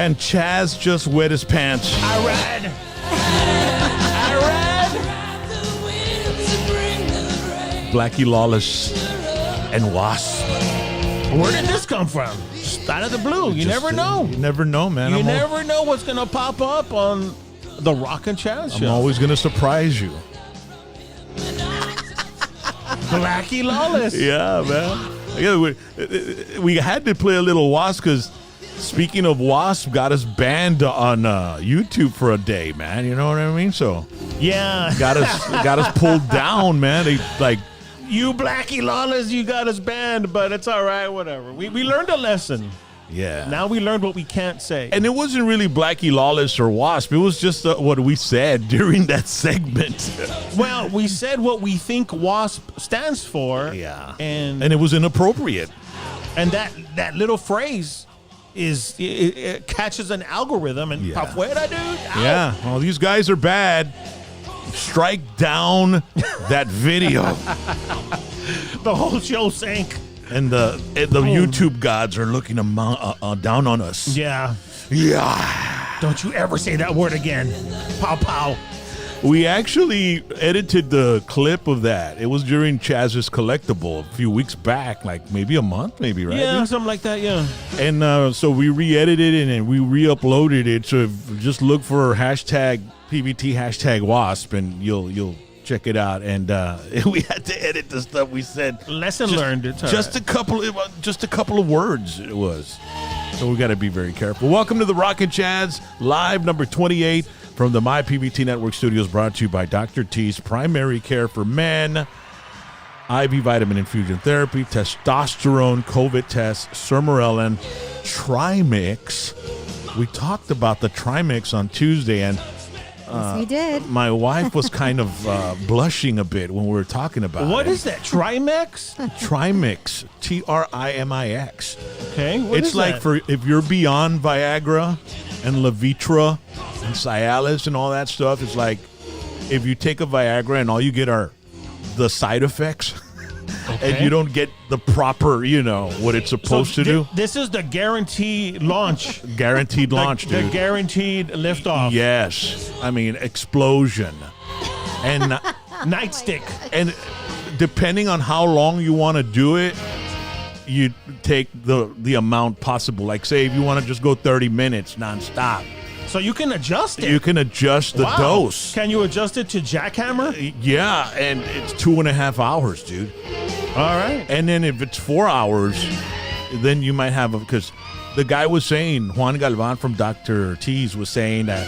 And Chaz just wet his pants. I read. Blackie Lawless and Wasp. Where did this come from? Out of the blue. You never know. You never know, man. You never know what's going to pop up on the Rock and Chaz show. I'm always going to surprise you. Blackie Lawless. Yeah, man. Yeah, we had to play a little Wasp because speaking of Wasp, got us banned on YouTube for a day, man. You know what I mean? So yeah, got us pulled down, man. They like you, Blackie Lawless. You got us banned, but it's all right. Whatever. We learned a lesson. Yeah. Now we learned what we can't say. And it wasn't really Blackie Lawless or Wasp. It was just what we said during that segment. Well, we said what we think Wasp stands for. Yeah. And it was inappropriate. And that little phrase it catches an algorithm and pafuera, dude. Ow. Yeah. Well, these guys are bad. Strike down that video. The whole show sank. And the YouTube gods are looking down on us. Yeah. Yeah. Don't you ever say that word again. Pow, pow. We actually edited the clip of that. It was during Chaz's collectible a few weeks back, like maybe a month, right? Yeah, something like that, yeah. And so we re-edited it and we re-uploaded it. So just look for hashtag PBT, hashtag Wasp, and you'll check it out. And we had to edit the stuff we said. Lesson learned. It's just a couple of words it was. So we got to be very careful. Welcome to the Rock and Chaz live number 28 from the MyPBT Network studios, brought to you by Dr. T's Primary Care for Men, IV vitamin infusion therapy, testosterone, COVID test, Sermorelin, Trimix. We talked about the Trimix on Tuesday, and yes, we did. My wife was kind of blushing a bit when we were talking about it. What is that? Trimix? Trimix. Trimix. Okay. It's like for if you're beyond Viagra and Levitra and Cialis and all that stuff, it's like if you take a Viagra and all you get are the side effects. Okay. And you don't get the proper, what it's supposed to do. This is the guaranteed launch. Guaranteed launch, dude. The guaranteed liftoff. Yes. I mean, explosion. And nightstick. And depending on how long you want to do it, you take the amount possible. Like, say, if you want to just go 30 minutes nonstop. So you can adjust it. You can adjust the dose. Can you adjust it to jackhammer? Yeah, and it's 2.5 hours, dude. All right. And then if it's 4 hours, then you might have because the guy was saying, Juan Galvan from Dr. T's was saying that,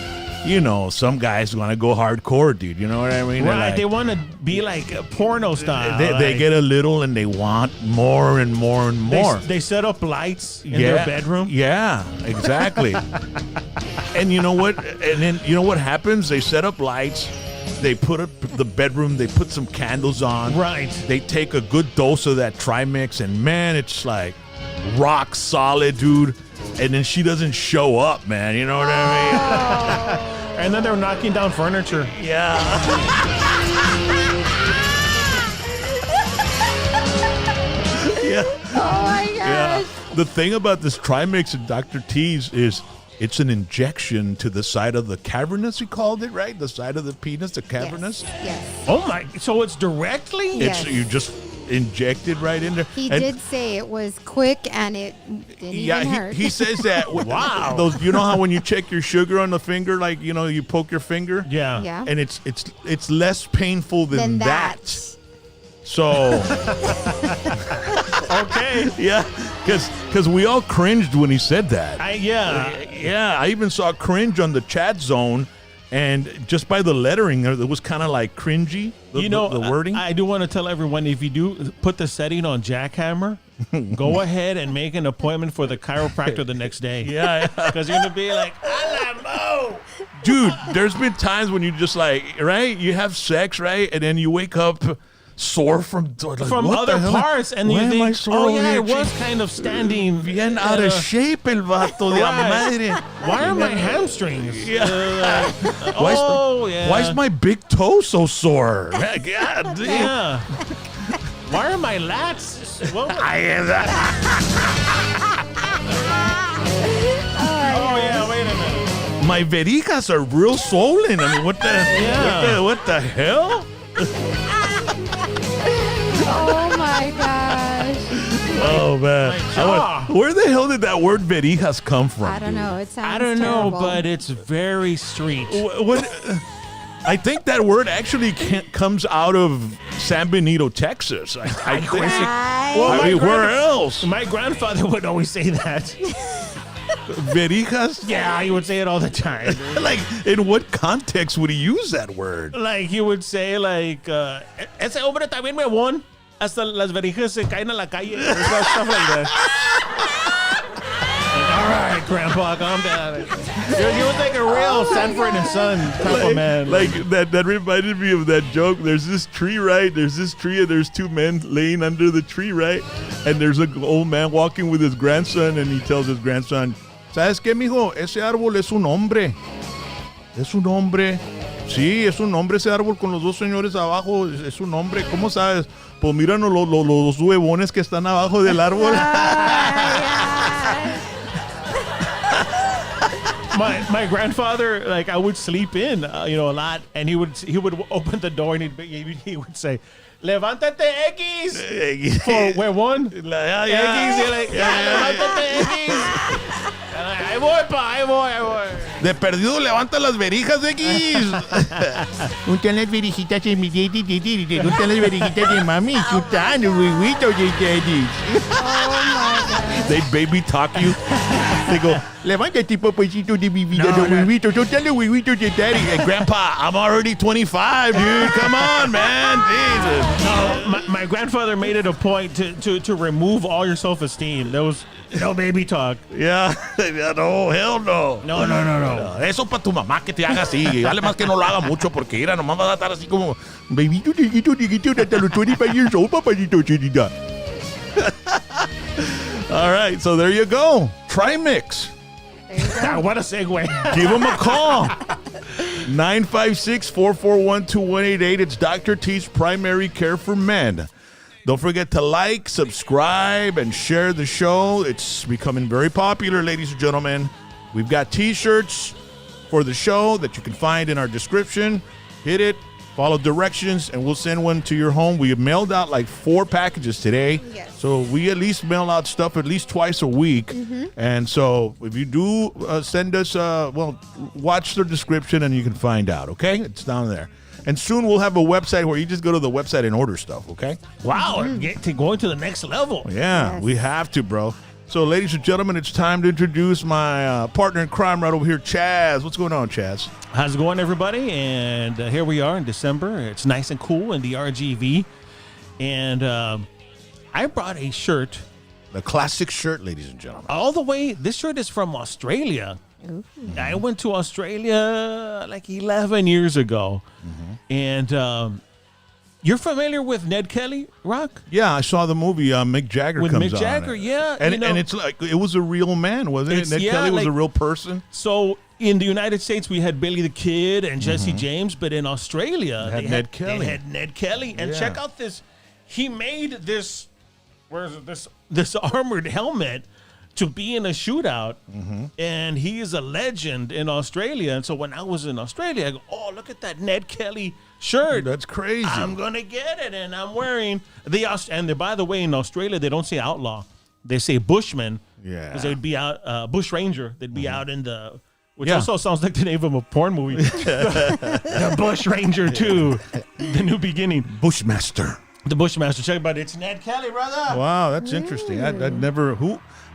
some guys want to go hardcore, dude. You know what I mean? Right. They want to be like a porno style. They get a little and they want more and more and more. They set up lights in their bedroom. Yeah, exactly. And you know what? And then you know what happens? They set up lights. They put up the bedroom. They put some candles on. Right. They take a good dose of that Trimix, and man, it's like rock solid, dude. And then she doesn't show up, man. You know what I mean? And then they're knocking down furniture. Yeah. Yeah. Oh my gosh. Yeah. The thing about this Trimix and Dr. T's is it's an injection to the side of the cavernous, you called it, right? The side of the penis, the cavernous? Yes. Oh my, so it's directly? Yes. You just inject it right in there. He did say it was quick and it didn't even hurt. He says that. Wow. Those, you know how when you check your sugar on the finger, like, you poke your finger? Yeah. Yeah. And it's less painful than that. So, okay. Yeah, because we all cringed when he said that. Yeah. I even saw cringe on the chat zone, and just by the lettering, it was kind of like cringy, the wording. I do want to tell everyone, if you do put the setting on jackhammer, go ahead and make an appointment for the chiropractor the next day. Yeah. Because you're going to be like, Alamo. Dude, there's been times when you just like, right? You have sex, right? And then you wake up sore from other parts, and you think, oh yeah, I was kind of standing bien out of shape, el vato de la madre. Why are my hamstrings? Yeah. Yeah. Why is my big toe so sore? God damn. Yeah. Why are my lats? Oh yeah, wait a minute. My verijas are real swollen. I mean, what the hell? Oh my gosh. Oh man, where the hell did that word verijas come from? I don't know. It sounds I don't know, terrible. but it's very street. What? I think that word actually comes out of San Benito, Texas. I think. Well, I mean, where else? My grandfather would always say that. Verijas? Yeah, he would say it all the time. Like, in what context would he use that word? Like, he would say, like, ese hombre también me won. Hasta las verijas se caen a la calle. Stuff like that. Like, all right, Grandpa, calm down. He was like a real Sanford and Son type of man. Like, that reminded me of that joke. There's this tree, right? There's this tree, and there's two men laying under the tree, right? And there's an old man walking with his grandson, and he tells his grandson, ¿Sabes qué, mijo? Ese árbol es un hombre. Es un hombre. Sí, es un hombre ese árbol con los dos señores abajo. Es un hombre. ¿Cómo sabes? Pues míranos los huevones que están abajo del árbol. My grandfather, like, I would sleep in, a lot, and he would open the door and he would say, "Levántate, X." For where one? X. You're like, levántate, X. Ahí voy, ahí voy. De perdido levanta las verijas, X. Untan las verijitas de mi daddy, untan las verijitas de mami, chutan, huevitos de daddy. Oh my God. They baby talk you. They go, Levántate, papacito de mi vida, los huevitos, untan los huevitos de daddy. hey, Grandpa, I'm already 25, dude. Come on, man. Jesus. No, my grandfather made it a point to remove all your self-esteem. There was no baby talk. Yeah. No, hell no. No. Eso para tu mamá que te haga así. Vale más que no lo haga mucho porque mira, nomás va a estar así como Babyito, chiquito, hasta los 25 years old, papacito, chiquita. All right, so there you go. Trimix. There you go. What a segue. Give them a call. 956-441-2188. It's Dr. T's Primary Care for Men. Don't forget to like, subscribe, and share the show. It's becoming very popular, ladies and gentlemen. We've got T-shirts for the show that you can find in our description. Hit it, follow directions, and we'll send one to your home. We have mailed out like 4 packages today. Yes. So we at least mail out stuff at least twice a week. Mm-hmm. And so if you do send us, watch the description and you can find out, okay? It's down there. And soon we'll have a website where you just go to the website and order stuff, okay? Wow, going to the next level. Yeah, Yes. we have to, bro. So, ladies and gentlemen, it's time to introduce my partner in crime right over here, Chaz. What's going on, Chaz? How's it going, everybody? And here we are in December. It's nice and cool in the RGV. And I brought a shirt. The classic shirt, ladies and gentlemen. All the way, this shirt is from Australia. Ooh. I went to Australia like 11 years ago. Mm-hmm. And you're familiar with Ned Kelly, Rock? Yeah, I saw the movie Mick Jagger With comes Mick on Jagger, it. yeah. And it's like, it was a real man, wasn't it? Ned Kelly was a real person. So in the United States, we had Billy the Kid and Jesse James, but in Australia, They had Ned Kelly. They had Ned Kelly. And Yeah. check out this. He made this, this armored helmet to be in a shootout, and he is a legend in Australia. And so when I was in Australia, I go, "Oh, look at that Ned Kelly shirt! That's crazy. I'm gonna get it." And I'm wearing by the way, in Australia they don't say outlaw, they say bushman. Yeah. Because they'd be out bush ranger. They'd be out in the. Which Yeah. also sounds like the name of a porn movie. The Bush Ranger 2, The New Beginning. Bushmaster. The Bushmaster. Check it out. It's Ned Kelly, brother. Wow, that's interesting. I'd never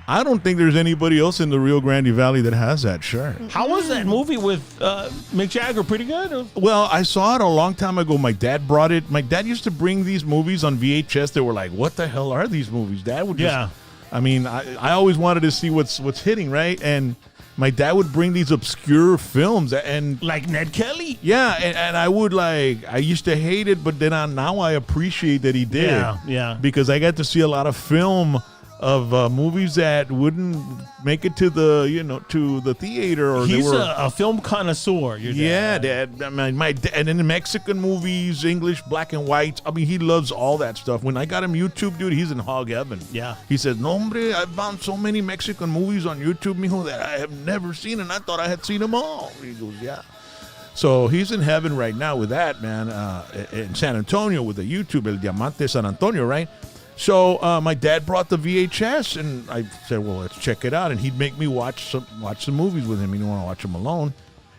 I don't think there's anybody else in the Rio Grande Valley that has that shirt. How was that movie with Mick Jagger? Pretty good? Well, I saw it a long time ago. My dad brought it. My dad used to bring these movies on VHS. They were like, what the hell are these movies? Dad would just, I mean, I always wanted to see what's hitting, right? And my dad would bring these obscure films and like Ned Kelly. Yeah, and I would I used to hate it, but then now I appreciate that he did. Yeah. Because I got to see a lot of film of movies that wouldn't make it to the theater, or he's they were a film connoisseur. Your dad. Yeah, Dad. I mean, my dad, and then Mexican movies, English, black and white. I mean, he loves all that stuff. When I got him YouTube, dude, he's in hog heaven. Yeah. He said, "No, hombre, I found so many Mexican movies on YouTube, mijo, that I have never seen, and I thought I had seen them all." He goes, "Yeah." So he's in heaven right now with that, man, in San Antonio with the YouTube, El Diamante San Antonio, right? So my dad brought the VHS, and I said, "Well, let's check it out." And he'd make me watch some movies with him. He didn't want to watch them alone.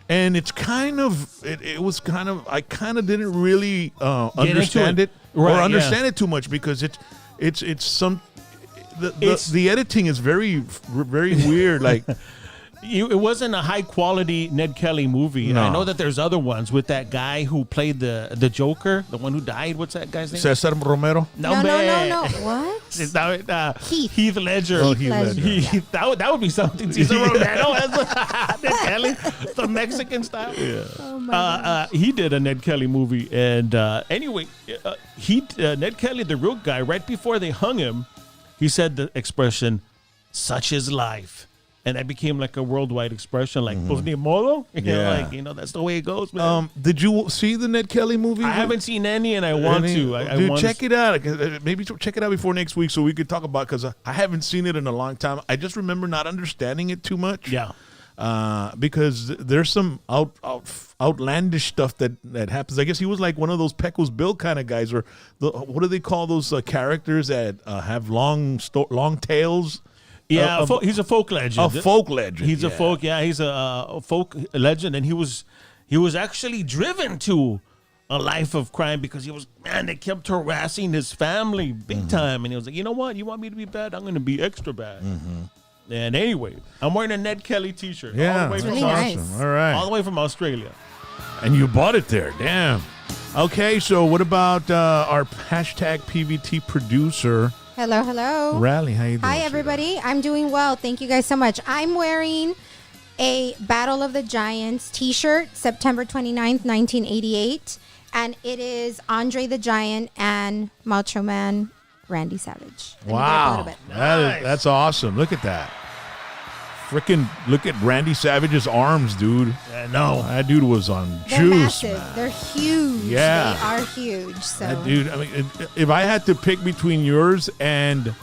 And it's kind of, it was kind of, I kind of didn't really understand it or understand it too much, because it's some, the editing is very, very weird. Like, it wasn't a high quality Ned Kelly movie. No. I know that there's other ones with that guy who played the Joker, the one who died. What's that guy's name? Cesar Romero. No. What? Heath Ledger. Oh, Heath Ledger. That would be something. Cesar Romero as Ned Kelly, the Mexican style. Yeah. Oh my gosh. He did a Ned Kelly movie, and anyway, Ned Kelly, the real guy, right before they hung him, he said the expression, "Such is life." And that became like a worldwide expression, like "pues ni modo." Yeah. That's the way it goes, man. Did you see the Ned Kelly movie? I haven't seen any, and I want to. Dude, check it out. Maybe check it out before next week so we could talk about, because I haven't seen it in a long time. I just remember not understanding it too much. Yeah. Because there's some outlandish stuff that happens. I guess he was like one of those Pecos Bill kind of guys, or what do they call those characters that have long tails? Yeah, he's a folk legend. A folk legend. He's a folk. Yeah, he's a folk legend, and he was actually driven to a life of crime because they kept harassing his family big time, and he was like, you know what? You want me to be bad? I'm going to be extra bad. And anyway, I'm wearing a Ned Kelly T-shirt. Yeah, all the way that's from really awesome. nice. All right, all the way from Australia. And you bought it there. Damn. Okay, so what about our hashtag PVT producer? Hello. Rally, how you doing? Hi, everybody. I'm doing well. Thank you guys so much. I'm wearing a Battle of the Giants T-shirt, September 29th, 1988. And it is Andre the Giant and Macho Man Randy Savage. Let me get a photo of it. That's awesome. Look at that. Freaking look at Randy Savage's arms, dude. Yeah, no. That dude was on They're juice, massive. man. They're huge. Yeah. They are huge. So That dude, I mean, if I had to pick between yours and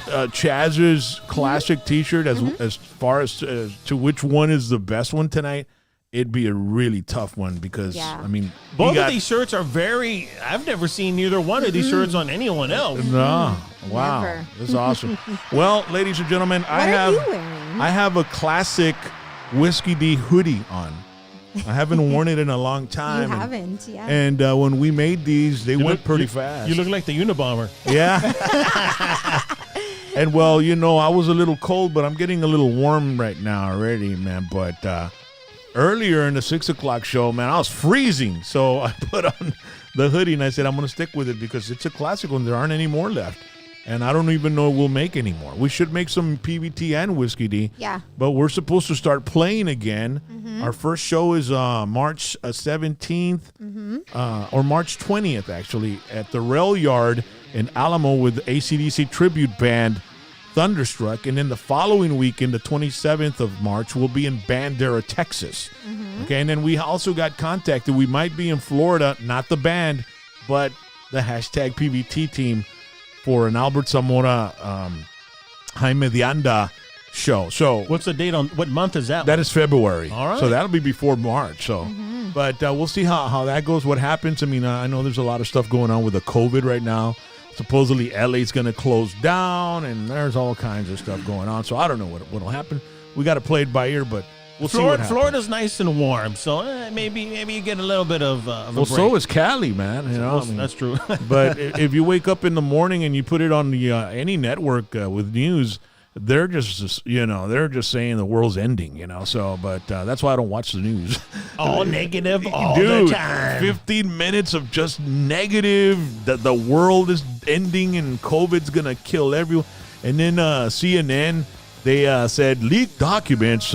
Chaz's classic T-shirt, as far as to which one is the best one tonight, it'd be a really tough one, because I mean, both of these shirts are very. I've never seen either one of these shirts on anyone else. No, wow, Never. this is awesome. Well, ladies and gentlemen, what are you wearing? I have a classic Whiskey D hoodie on. I haven't worn it in a long time. You haven't, yeah. And when we made these, they went pretty fast. You look like the Unabomber. Yeah. And well, I was a little cold, but I'm getting a little warm right now already, man. But earlier in the 6 o'clock show, man, I was freezing. So I put on the hoodie and I said, I'm going to stick with it because it's a classic one. There aren't any more left. And I don't even know we'll make any more. We should make some PVT and Whiskey D. Yeah. But we're supposed to start playing again. Our first show is March 17th or March 20th, actually, at the Rail Yard in Alamo with AC/DC tribute band Thunderstruck. And then the following weekend, the 27th of March, we'll be in Bandera, Texas. Okay, and then we also got contacted. We might be in Florida, not the band, but the hashtag PVT team, for an Albert Zamora Jaime de Anda show. So what's the date on? What month is that? That is February. All right. So that'll be before March. So, but we'll see how that goes. What happens? I mean, I know there's a lot of stuff going on with the COVID right now. Supposedly LA's going to close down, and there's all kinds of stuff going on. So I don't know what'll happen. We got to play it by ear, but We'll see what happens. Florida's nice and warm, so maybe you get a little bit of a break. So is Cali, man. You know, That's true. But if you wake up in the morning and you put it on the any network with news, they're just saying the world's ending, you know. So, but that's why I don't watch the news. All negative all Dude, the time. 15 minutes of just negative. That the world is ending and COVID's gonna kill everyone. And then CNN, they said leaked documents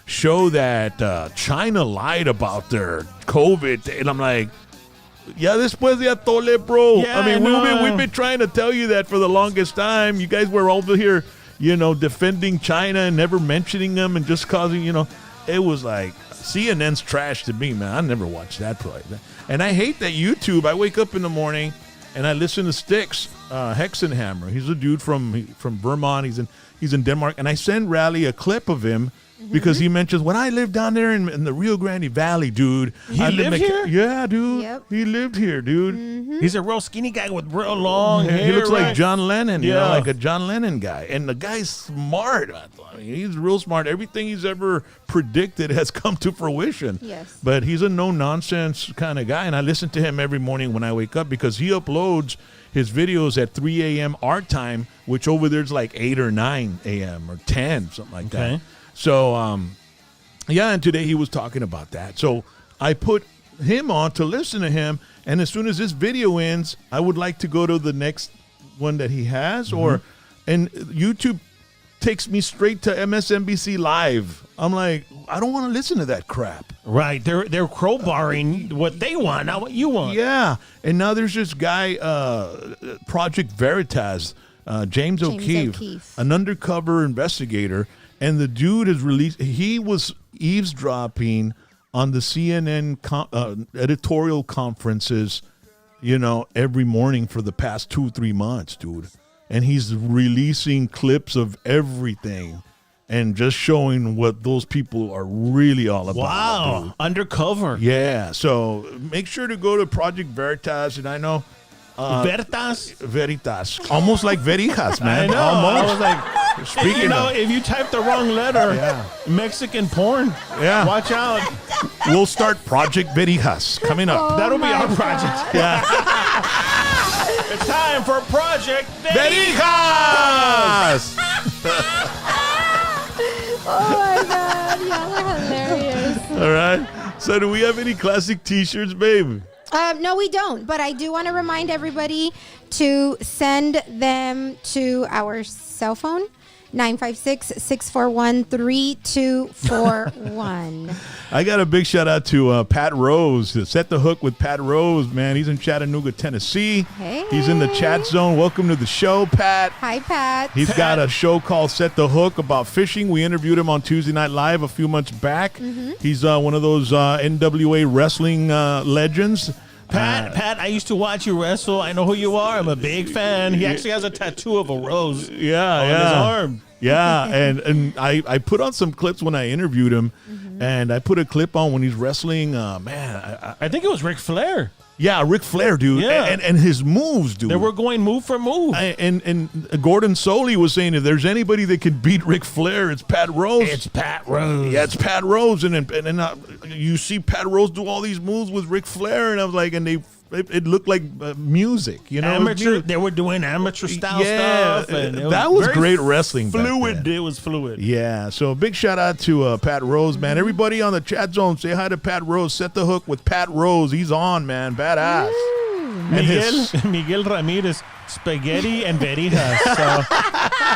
show that China lied about their COVID, and I'm like, yeah, después de atole, bro. Yeah, I mean, we've been trying to tell you that for the longest time. You guys were over here, you know, defending China and never mentioning them and just causing, you know, it was like CNN's trash to me, man. I never watched that play. And I hate that YouTube. I wake up in the morning and I listen to Styx Hexenhammer. He's a dude from Vermont. He's in Denmark, and I send Raleigh a clip of him. Because he mentions, when I lived down there in the Rio Grande Valley, dude. He lived here? Yeah, dude. Yep. He lived here, dude. He's a real skinny guy with real long hair. He looks right? like John Lennon, you know, Yeah. like a John Lennon guy. And the guy's smart. I mean, he's real smart. Everything he's ever predicted has come to fruition. Yes. But he's a no-nonsense kind of guy. And I listen to him every morning when I wake up because he uploads his videos at 3 a.m. our time, which over there's like 8 or 9 a.m. or 10, something like that. Okay. So, yeah, and today he was talking about that. So I put him on to listen to him, and as soon as this video ends, I would like to go to the next one that he has, and YouTube takes me straight to MSNBC Live. I'm like, I don't want to listen to that crap. Right. They're crowbarring what they want, not what you want. Yeah, and now there's this guy, Project Veritas, James O'Keefe, an undercover investigator. And the dude has released, he was eavesdropping on the CNN editorial conferences, you know, every morning for the past 2-3 months, dude. And he's releasing clips of everything and just showing what those people are really all about. Wow. Dude. Undercover. Yeah. So make sure to go to Project Veritas. And I know. Veritas. Almost like Verijas, man. I know. Almost. I was like, Speaking if you type the wrong letter, Mexican porn, watch out. We'll start Project Verijas coming up. That'll be our project. Yeah. It's time for Project Verijas! Oh my God, y'all are hilarious. All right. So do we have any classic T-shirts, babe? No, we don't. But I do want to remind everybody to send them to our cell phone, 956-641-3241. I got a big shout out to Pat Rose. Set the Hook with Pat Rose, man. He's in Chattanooga, Tennessee. Hey. He's in the chat zone. Welcome to the show, Pat. Hi, Pat. He's got a show called Set the Hook about fishing. We interviewed him on Tuesday Night Live a few months back. He's one of those NWA wrestling legends. Pat, I used to watch you wrestle. I know who you are. I'm a big fan. He actually has a tattoo of a rose on his arm. Yeah, and I put on some clips when I interviewed him, and I put a clip on when he's wrestling. Man, I think it was Ric Flair. Yeah, Ric Flair, dude. Yeah. And his moves, dude. They were going move for move. And Gordon Soley was saying if there's anybody that can beat Ric Flair, it's Pat Rose. It's Pat Rose. Yeah, it's Pat Rose. And you see Pat Rose do all these moves with Ric Flair, and I was like, and it looked like music, you know. Amateur. They were doing amateur style stuff. And that was great wrestling. Fluid. It was fluid. Yeah. So a big shout out to Pat Rose, man. Everybody on the chat zone, say hi to Pat Rose. Set the Hook with Pat Rose. He's on, man. Badass. Miguel Ramirez, Spaghetti and Verijas. So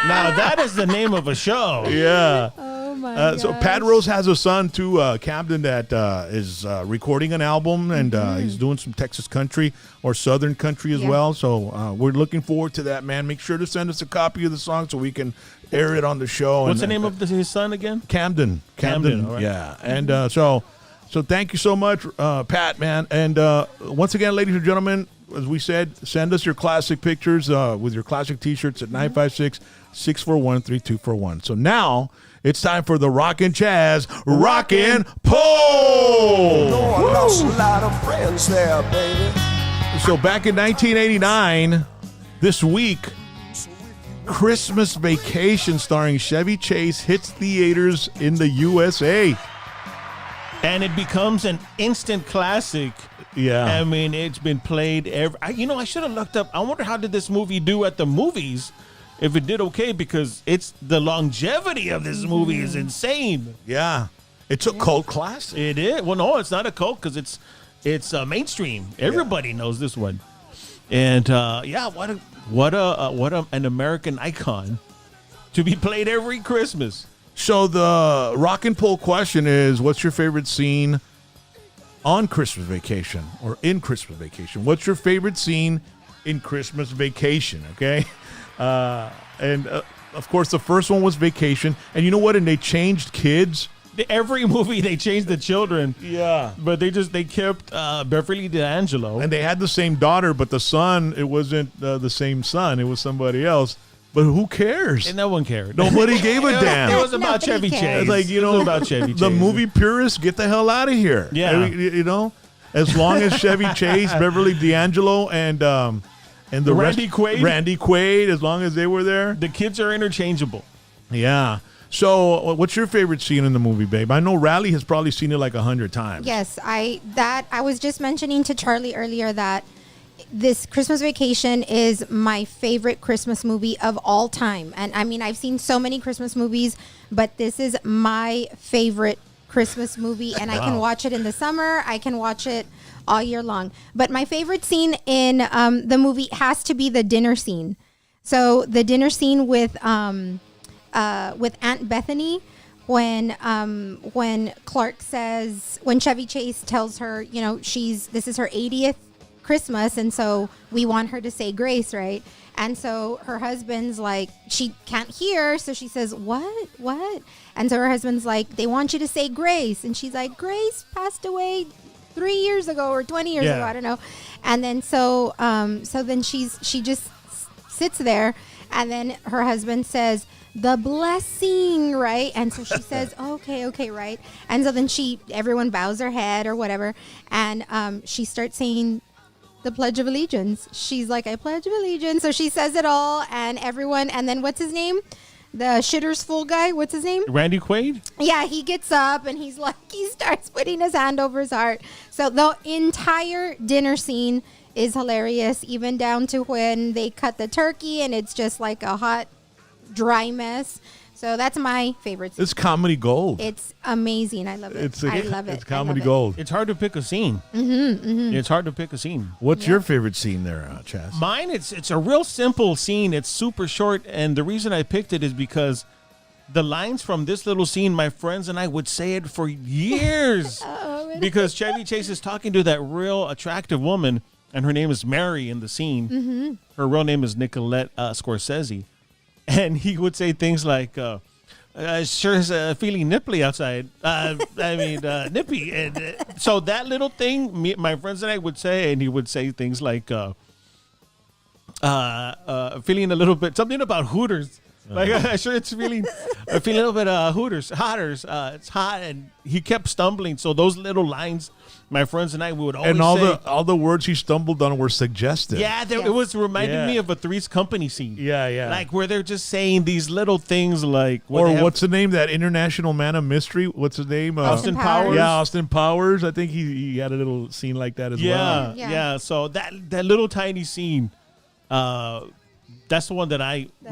now that is the name of a show. Yeah. Oh my So Pat Rose has a son too, Camden, that is recording an album, and he's doing some Texas country or Southern country as well. So we're looking forward to that, man. Make sure to send us a copy of the song so we can air it on the show. What's the name of his son again? Camden. All right. Yeah. And so thank you so much, Pat, man. And once again, ladies and gentlemen, as we said, send us your classic pictures with your classic T-shirts at 956-641-3241. So now it's time for the Rockin' Chaz Rockin' Poll. No, I lost a lot of friends there, baby. So back in 1989, this week, Christmas Vacation starring Chevy Chase hits theaters in the USA. And it becomes an instant classic. Yeah. I mean, it's been played I should have looked up. I wonder how did this movie do at the movies, if it did okay, because it's the longevity of this movie is insane. Yeah. It's a cult classic. It is. Well, no, it's not a cult because it's mainstream. Everybody knows this one. And what an American icon to be played every Christmas. So the rock and poll question is, what's your favorite scene on Christmas Vacation or in Christmas Vacation? What's your favorite scene in Christmas Vacation? Okay. Of course, the first one was Vacation. And you know what? And they changed kids. Every movie they changed the children. Yeah. But they kept Beverly D'Angelo. And they had the same daughter, but the son, it wasn't the same son. It was somebody else. But who cares? And no one cared. Nobody gave a damn. It was about Nobody Chevy cares. Chase. It's like, It was about Chevy the Chase. movie purists, get the hell out of here. Yeah. You know, as long as Chevy Chase, Beverly D'Angelo, and the Randy Quaid, as long as they were there. The kids are interchangeable. Yeah. So, what's your favorite scene in the movie, babe? I know Riley has probably seen it like 100 times. Yes, I was just mentioning to Charlie earlier that this Christmas Vacation is my favorite Christmas movie of all time. And I mean, I've seen so many Christmas movies, but this is my favorite Christmas movie. And I can watch it in the summer. I can watch it all year long. But my favorite scene in the movie has to be the dinner scene. So the dinner scene with Aunt Bethany, when Clark says, when Chevy Chase tells her, you know, this is her 80th Christmas, and so we want her to say grace, right? And so her husband's like, she can't hear, so she says, what? And so her husband's like, they want you to say grace, and she's like, Grace passed away 3 years ago or 20 years ago, I don't know. And then so then she just sits there, and then her husband says, the blessing, right? And so she says, okay, right? And so then everyone bows their head or whatever, and she starts saying the Pledge of Allegiance. She's like, I pledge of allegiance. So she says it all, and everyone, and then what's his name? The shitter's full guy, what's his name? Randy Quaid? Yeah, he gets up and he starts putting his hand over his heart. So the entire dinner scene is hilarious, even down to when they cut the turkey and it's just like a hot, dry mess. So that's my favorite scene. It's comedy gold. It's amazing. I love it. I love it. It's comedy I love gold. It's hard to pick a scene. It's hard to pick a scene. What's your favorite scene there, Chaz? Mine, it's a real simple scene. It's super short, and the reason I picked it is because the lines from this little scene, my friends and I would say it for years. Oh, really? Because Chevy Chase is talking to that real attractive woman, and her name is Mary in the scene. Her real name is Nicolette Scorsese. And he would say things like, sure is feeling nipply outside. Nippy. And so that little thing, my friends and I would say, and he would say things like, feeling a little bit, something about Hooters. Like, sure it's feeling a little bit Hooters. It's hot. And he kept stumbling. So those little lines, my friends and I would always And say. all the words he stumbled on were suggestive. Yeah, it was reminding me of a Three's Company scene. Yeah. Like where they're just saying these little things like. What's the name? That international man of mystery? What's his name? Austin Powers. Yeah, Austin Powers. I think he had a little scene like that as well. Yeah. So that little tiny scene, that's the one that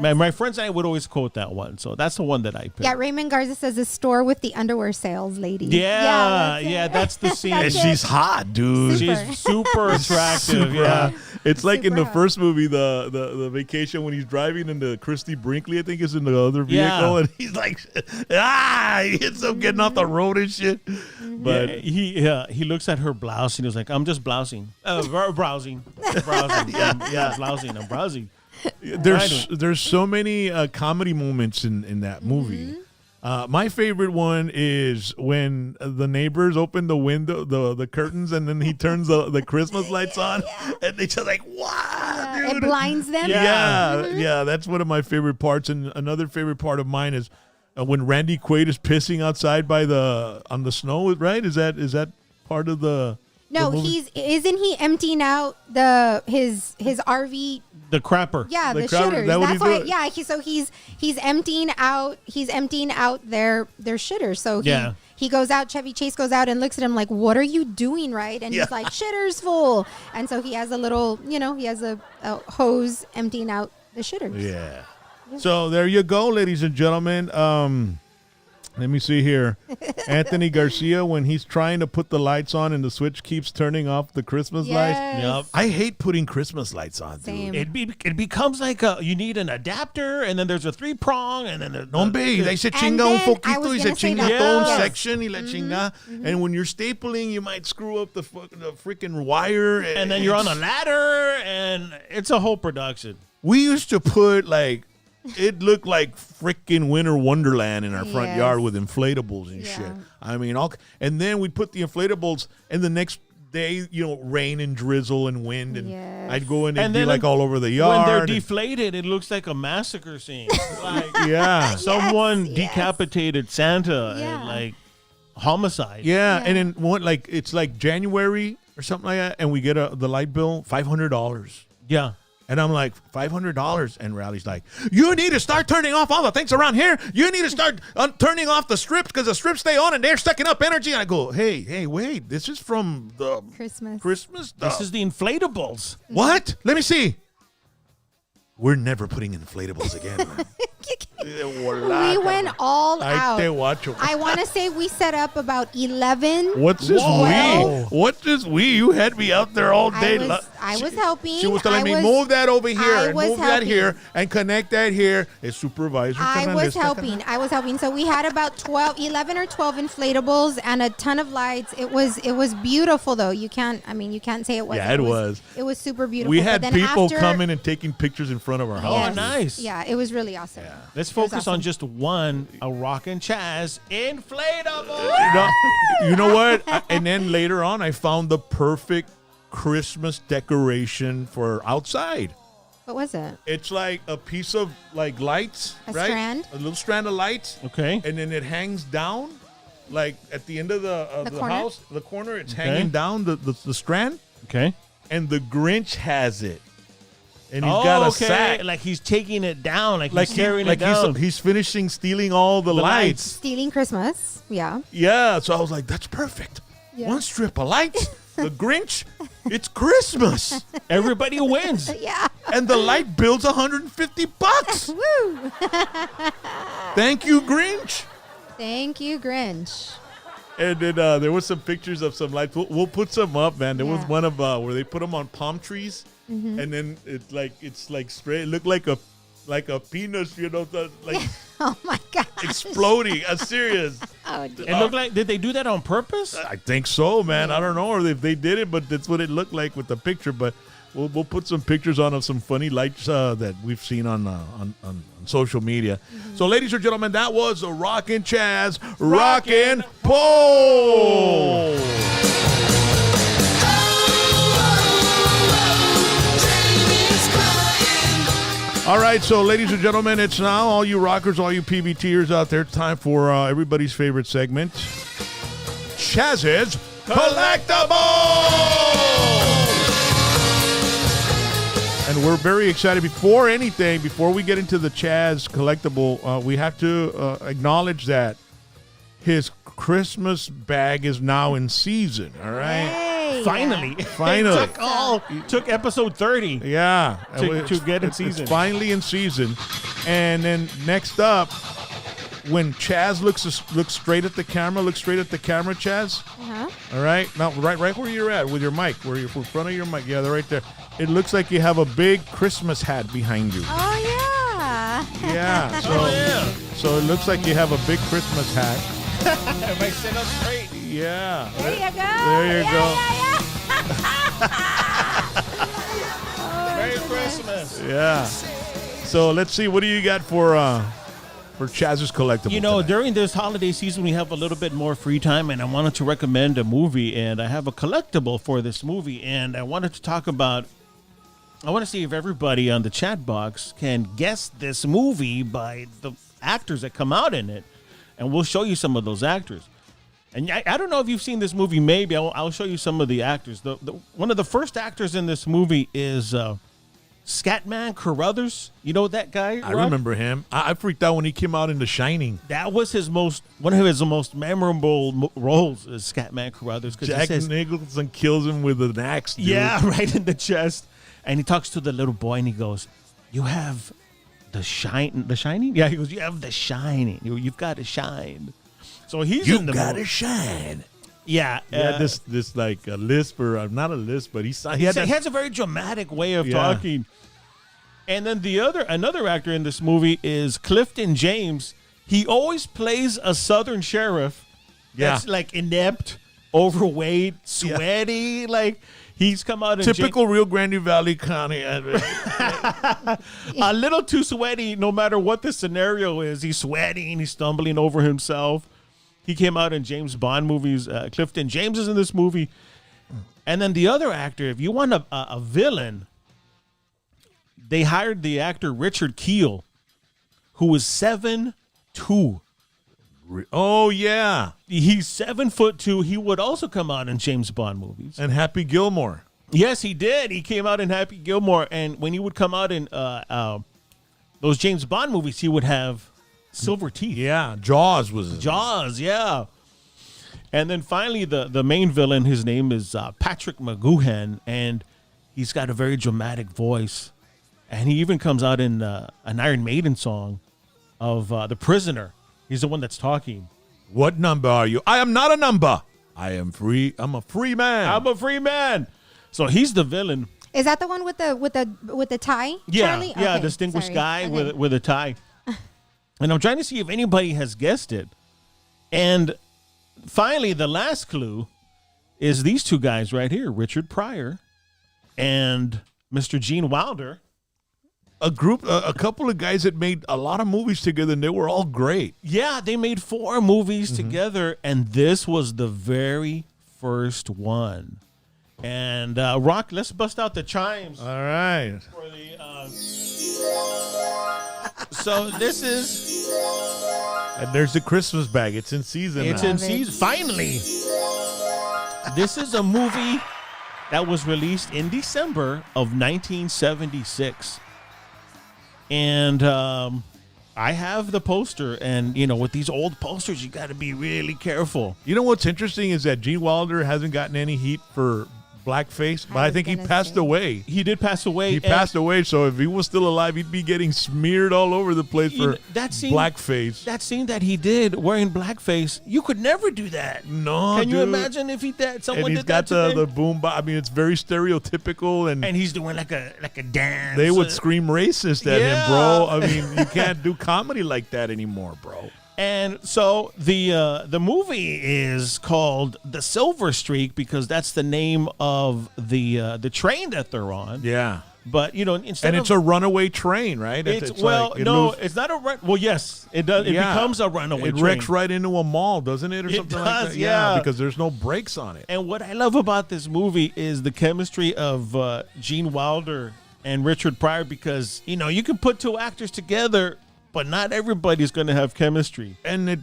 my friends and I would always quote that one. So that's the one that I picked. Yeah, Raymond Garza says a store with the underwear sales lady. That's the scene. And she's hot, dude. She's super attractive. Yeah. It's like in Super the hot. first movie, the vacation when he's driving into Christy Brinkley, I think is in the other vehicle, and he's like, he hits him getting off the road and shit. But he looks at her blouse and he was like, I'm just blousing. Browsing. I'm browsing. There's so many comedy moments in that movie. My favorite one is when the neighbors open the window, the curtains, and then he turns the Christmas lights on, and they just like, wow, dude. It blinds them. Yeah, that's one of my favorite parts. And another favorite part of mine is when Randy Quaid is pissing outside on the snow. Right? Is that part of the No, isn't he emptying out his RV? The crapper. Yeah, the crapper, shitters. that what That's he's why. doing? Yeah, he's emptying out their shitters. So he goes out. Chevy Chase goes out and looks at him like, "What are you doing, right?" And he's like, "Shitters full." And so he has a little, he has a hose emptying out the shitters. Yeah. So there you go, ladies and gentlemen. Let me see here. Anthony Garcia, when he's trying to put the lights on and the switch keeps turning off the Christmas lights. Yep. I hate putting Christmas lights on, dude. Same. It becomes like you need an adapter, and then there's a 3-prong, and then Hombre, se chinga then un I poquito was y se gonna say chinga that. todo un Yes. section y la chinga. And when you're stapling, you might screw up the freaking wire. and then you're on a ladder, and it's a whole production. We used to put it looked like freaking winter wonderland in our front Yes. yard with inflatables and Yeah. shit. I mean, and then we'd put the inflatables, and the next day, rain and drizzle and wind, and Yes. I'd go in and And be then like all over the When yard. they're deflated, it looks like a massacre scene. Like yeah. someone yes. decapitated Santa, Yeah. and like homicide. Yeah, Yeah. and then it's like January or something like that, and we get the light bill $500. Yeah. And I'm like, $500. And Rowdy's like, you need to start turning off all the things around here. You need to start turning off the strips because the strips stay on and they're sucking up energy. And I go, hey, wait. This is from the Christmas stuff. This is the inflatables. What? Let me see. We're never putting inflatables again, man. We went all out. I want to say we set up about 11. What's this Whoa. we? What's this we? You had me out there all day. I was helping. She was telling me, move that over here I and was move that helping. here and connect that here. It's supervisor. I was helping. So we had about 11 or 12 inflatables and a ton of lights. It was beautiful though. You can't say it wasn't. Yeah, it was. It was super beautiful. We had But then people after, coming and taking pictures in front of our house. Oh, nice. Yeah, it was really awesome. Let's It was focus awesome. on just one, a Rockin' Chaz inflatable. You know what? And then later on, I found the perfect Christmas decoration for outside. What was it? It's like a piece of lights, A right? strand? A little strand of lights. Okay. And then it hangs down, like at the end of the corner? house, the corner. It's Okay. hanging down the strand, Okay. and the Grinch has it, and he's got a sack. Like he's taking it down, like Like he's carrying like it down. he's finishing stealing all the lights. Stealing Christmas. Yeah. Yeah, so I was like, that's perfect. Yeah. One strip of lights, the Grinch, it's Christmas. Everybody wins. Yeah. And the light bill's $150. Woo. Thank you, Grinch. Thank you, Grinch. And then there was some pictures of some lights. We'll put some up, man. There was Yeah. one of where they put them on palm trees, and then it's like straight. It looked like a penis, Oh my God. exploding. Serious. Oh, dear. It looked like, did they do that on purpose? I think so, man. I don't know or if they did it, but that's what it looked like with the picture. But we'll put some pictures on of some funny lights that we've seen on social media. So, ladies and gentlemen, that was a Rockin' Chaz Rockin' Poll. All right, so ladies and gentlemen, it's now all you rockers, all you PBTers out there. It's time for everybody's favorite segment, Chaz's Collectibles. And we're very excited. Before we get into the Chaz collectible, we have to acknowledge that his Christmas bag is now in season. All right. Hey. Finally. Finally. Took episode 30. Yeah. To get in season. It's finally in season. And then next up, when Chaz looks straight at the camera, Chaz. Uh-huh. All right. Now, right where you're at with your mic, where you're in front of your mic. Yeah, they're right there. It looks like you have a big Christmas hat behind you. Oh, yeah. Yeah. So, yeah. so it looks like you have a big Christmas hat. If I sit up straight. Yeah. There you go. There you go. Merry Christmas. Yeah. So let's see. What do you got for Chaz's collectible? You know, tonight? during this holiday season, we have a little bit more free time, and I wanted to recommend a movie, and I have a collectible for this movie, and I wanted to talk about. I want to see if everybody on the chat box can guess this movie by the actors that come out in it, and we'll show you some of those actors. And I don't know if you've seen this movie. Maybe I'll show you some of the actors. One of the first actors in this movie is Scatman Carruthers. You know that guy? I Rob? remember him. I freaked out when he came out in The Shining. That was one of his most memorable roles is Scatman Carruthers. Jack Nicholson kills him with an axe, dude. Yeah, right in the chest. And he talks to the little boy and he goes, "You have the shining? Yeah, he goes, "You have the shining. You've got to shine." So he's in the movie. You gotta shine. Yeah. He had this like a lisp, or not a lisp, but he has a very dramatic way of talking. And then another actor in this movie is Clifton James. He always plays a Southern sheriff that's like inept, overweight, sweaty. Like he's come out in typical Rio Grande Valley County. a little too sweaty no matter what the scenario is. He's sweating, he's stumbling over himself. He came out in James Bond movies. Clifton James is in this movie. And then the other actor, if you want a villain, they hired the actor Richard Kiel, who was 7'2". Oh, yeah. He's 7'2". He would also come out in James Bond movies. And Happy Gilmore. Yes, he did. He came out in Happy Gilmore. And when he would come out in those James Bond movies, he would have silver teeth. Yeah, Jaws was his Jaws, yeah. And then finally, the main villain, his name is Patrick McGoohan, and he's got a very dramatic voice. And he even comes out in an Iron Maiden song of The Prisoner. He's the one that's talking. What number are you? I am not a number. I am free. I'm a free man. I'm a free man. So he's the villain. Is that the one with the tie? Yeah, Charlie? yeah, Okay, distinguished sorry. guy Okay. with a tie. And I'm trying to see if anybody has guessed it. And finally, the last clue is these two guys right here, Richard Pryor and Mr. Gene Wilder. A couple of guys that made a lot of movies together, and they were all great. Yeah, they made 4 movies together, and this was the very first one. And Rock, let's bust out the chimes. All right. For the, so this is... And there's the Christmas bag. It's in season It's now. in season. Finally. This is a movie that was released in December of 1976. And I have the poster. And, with these old posters, you got to be really careful. You know what's interesting is that Gene Wilder hasn't gotten any heat for blackface, but I think he passed away. He did pass away. He passed away, so if he was still alive, he'd be getting smeared all over the place for blackface. That scene that he did wearing blackface, you could never do that. No, Can you dude. imagine if someone and he's did got that the boom box. I mean, it's very stereotypical, and he's doing like a dance. they would scream racist at Yeah. him, bro. I mean, you can't do comedy like that anymore, bro. And so the movie is called The Silver Streak because that's the name of the train that they're on. Yeah. But instead it's a runaway train, right? It's not a run. Well, yes, it does. It becomes a runaway. It train. wrecks right into a mall, doesn't it, or something like that? Yeah, because there's no brakes on it. And what I love about this movie is the chemistry of Gene Wilder and Richard Pryor because you can put 2 actors together. But not everybody's going to have chemistry. And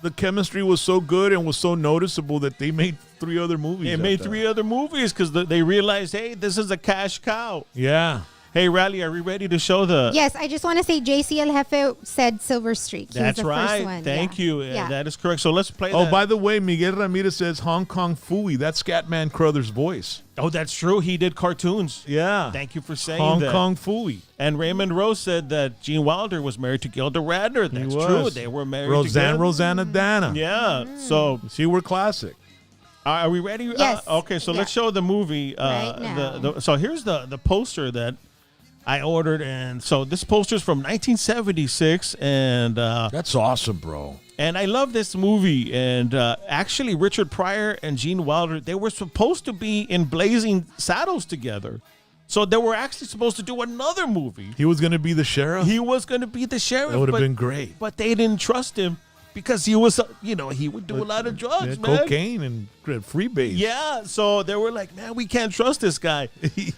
the chemistry was so good and was so noticeable that they made 3 other movies. They made 3 other movies because they realized, hey, this is a cash cow. Yeah. Hey, Riley, are we ready to show the... Yes, I just want to say JC El Jefe said Silver Streak. He That's was the right. First one. Thank you. Yeah. That is correct. So let's play that. Oh, by the way, Miguel Ramirez says Hong Kong Phooey. That's Scatman Crothers' voice. Oh, that's true. He did cartoons. Yeah. Thank you for saying Hong that. Kong Phooey. And Raymond Rose said that Gene Wilder was married to Gilda Radner. That's true. They were married together. Rosanna Dana. Yeah. So... See, we're classic. Are we ready? Yes. Okay, so let's show the movie. Right now. So here's the poster that I ordered, and so this poster's from 1976, and That's awesome, bro. and I love this movie. And actually, Richard Pryor and Gene Wilder, they were supposed to be in Blazing Saddles together, so they were actually supposed to do another movie. He was going to be the sheriff? He was going to be the sheriff. That would have been great. but they didn't trust him because he was, he would do a lot of drugs, man. Cocaine and freebase. Yeah, so they were like, man, we can't trust this guy.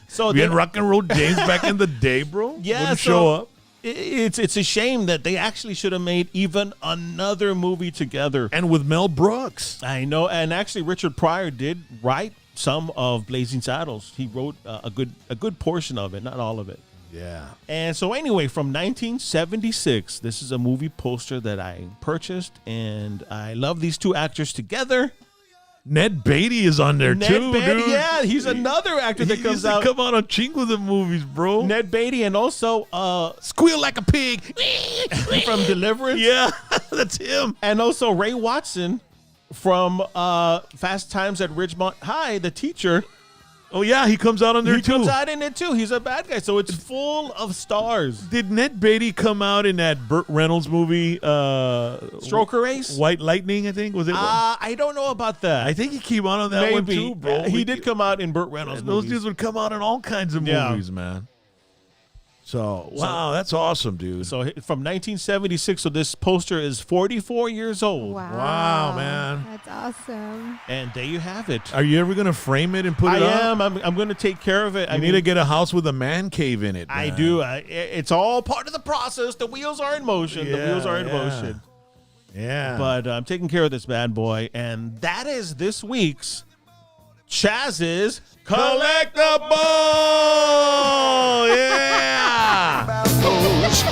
So we had RocknRollJames back in the day, bro. Yeah, Wouldn't so show up. It's a shame that they actually should have made even another movie together. And with Mel Brooks. I know, and actually Richard Pryor did write some of Blazing Saddles. He wrote a good portion of it, not all of it. Yeah. And so anyway, from 1976, this is a movie poster that I purchased, and I love these two actors together. Ned Beatty is on there too, dude. Yeah, he's another actor that comes out. Come out on Chingo the movies, bro. Ned Beatty, and also Squeal Like a Pig from Deliverance. Yeah, that's him. And also Ray Watson from Fast Times at Ridgemont High, the teacher. Oh yeah, he comes out on there too. He comes out in it too. He's a bad guy, so it's full of stars. Did Ned Beatty come out in that Burt Reynolds movie, Stroker Race? White Lightning? I think was it. I don't know about that. I think he came out on that one too, bro. He did come out in Burt Reynolds. Those dudes would come out in all kinds of movies, man. So, wow, that's awesome, dude. So from 1976, so this poster is 44 years old. Wow, man. That's awesome. And there you have it. Are you ever going to frame it and put it up? I am. I'm going to take care of it. I need to get a house with a man cave in it. I man. do. It's all part of the process. The wheels are in motion. The wheels are in motion. Yeah. But I'm taking care of this bad boy. And that is this week's Chaz's Collectible. Yeah. About those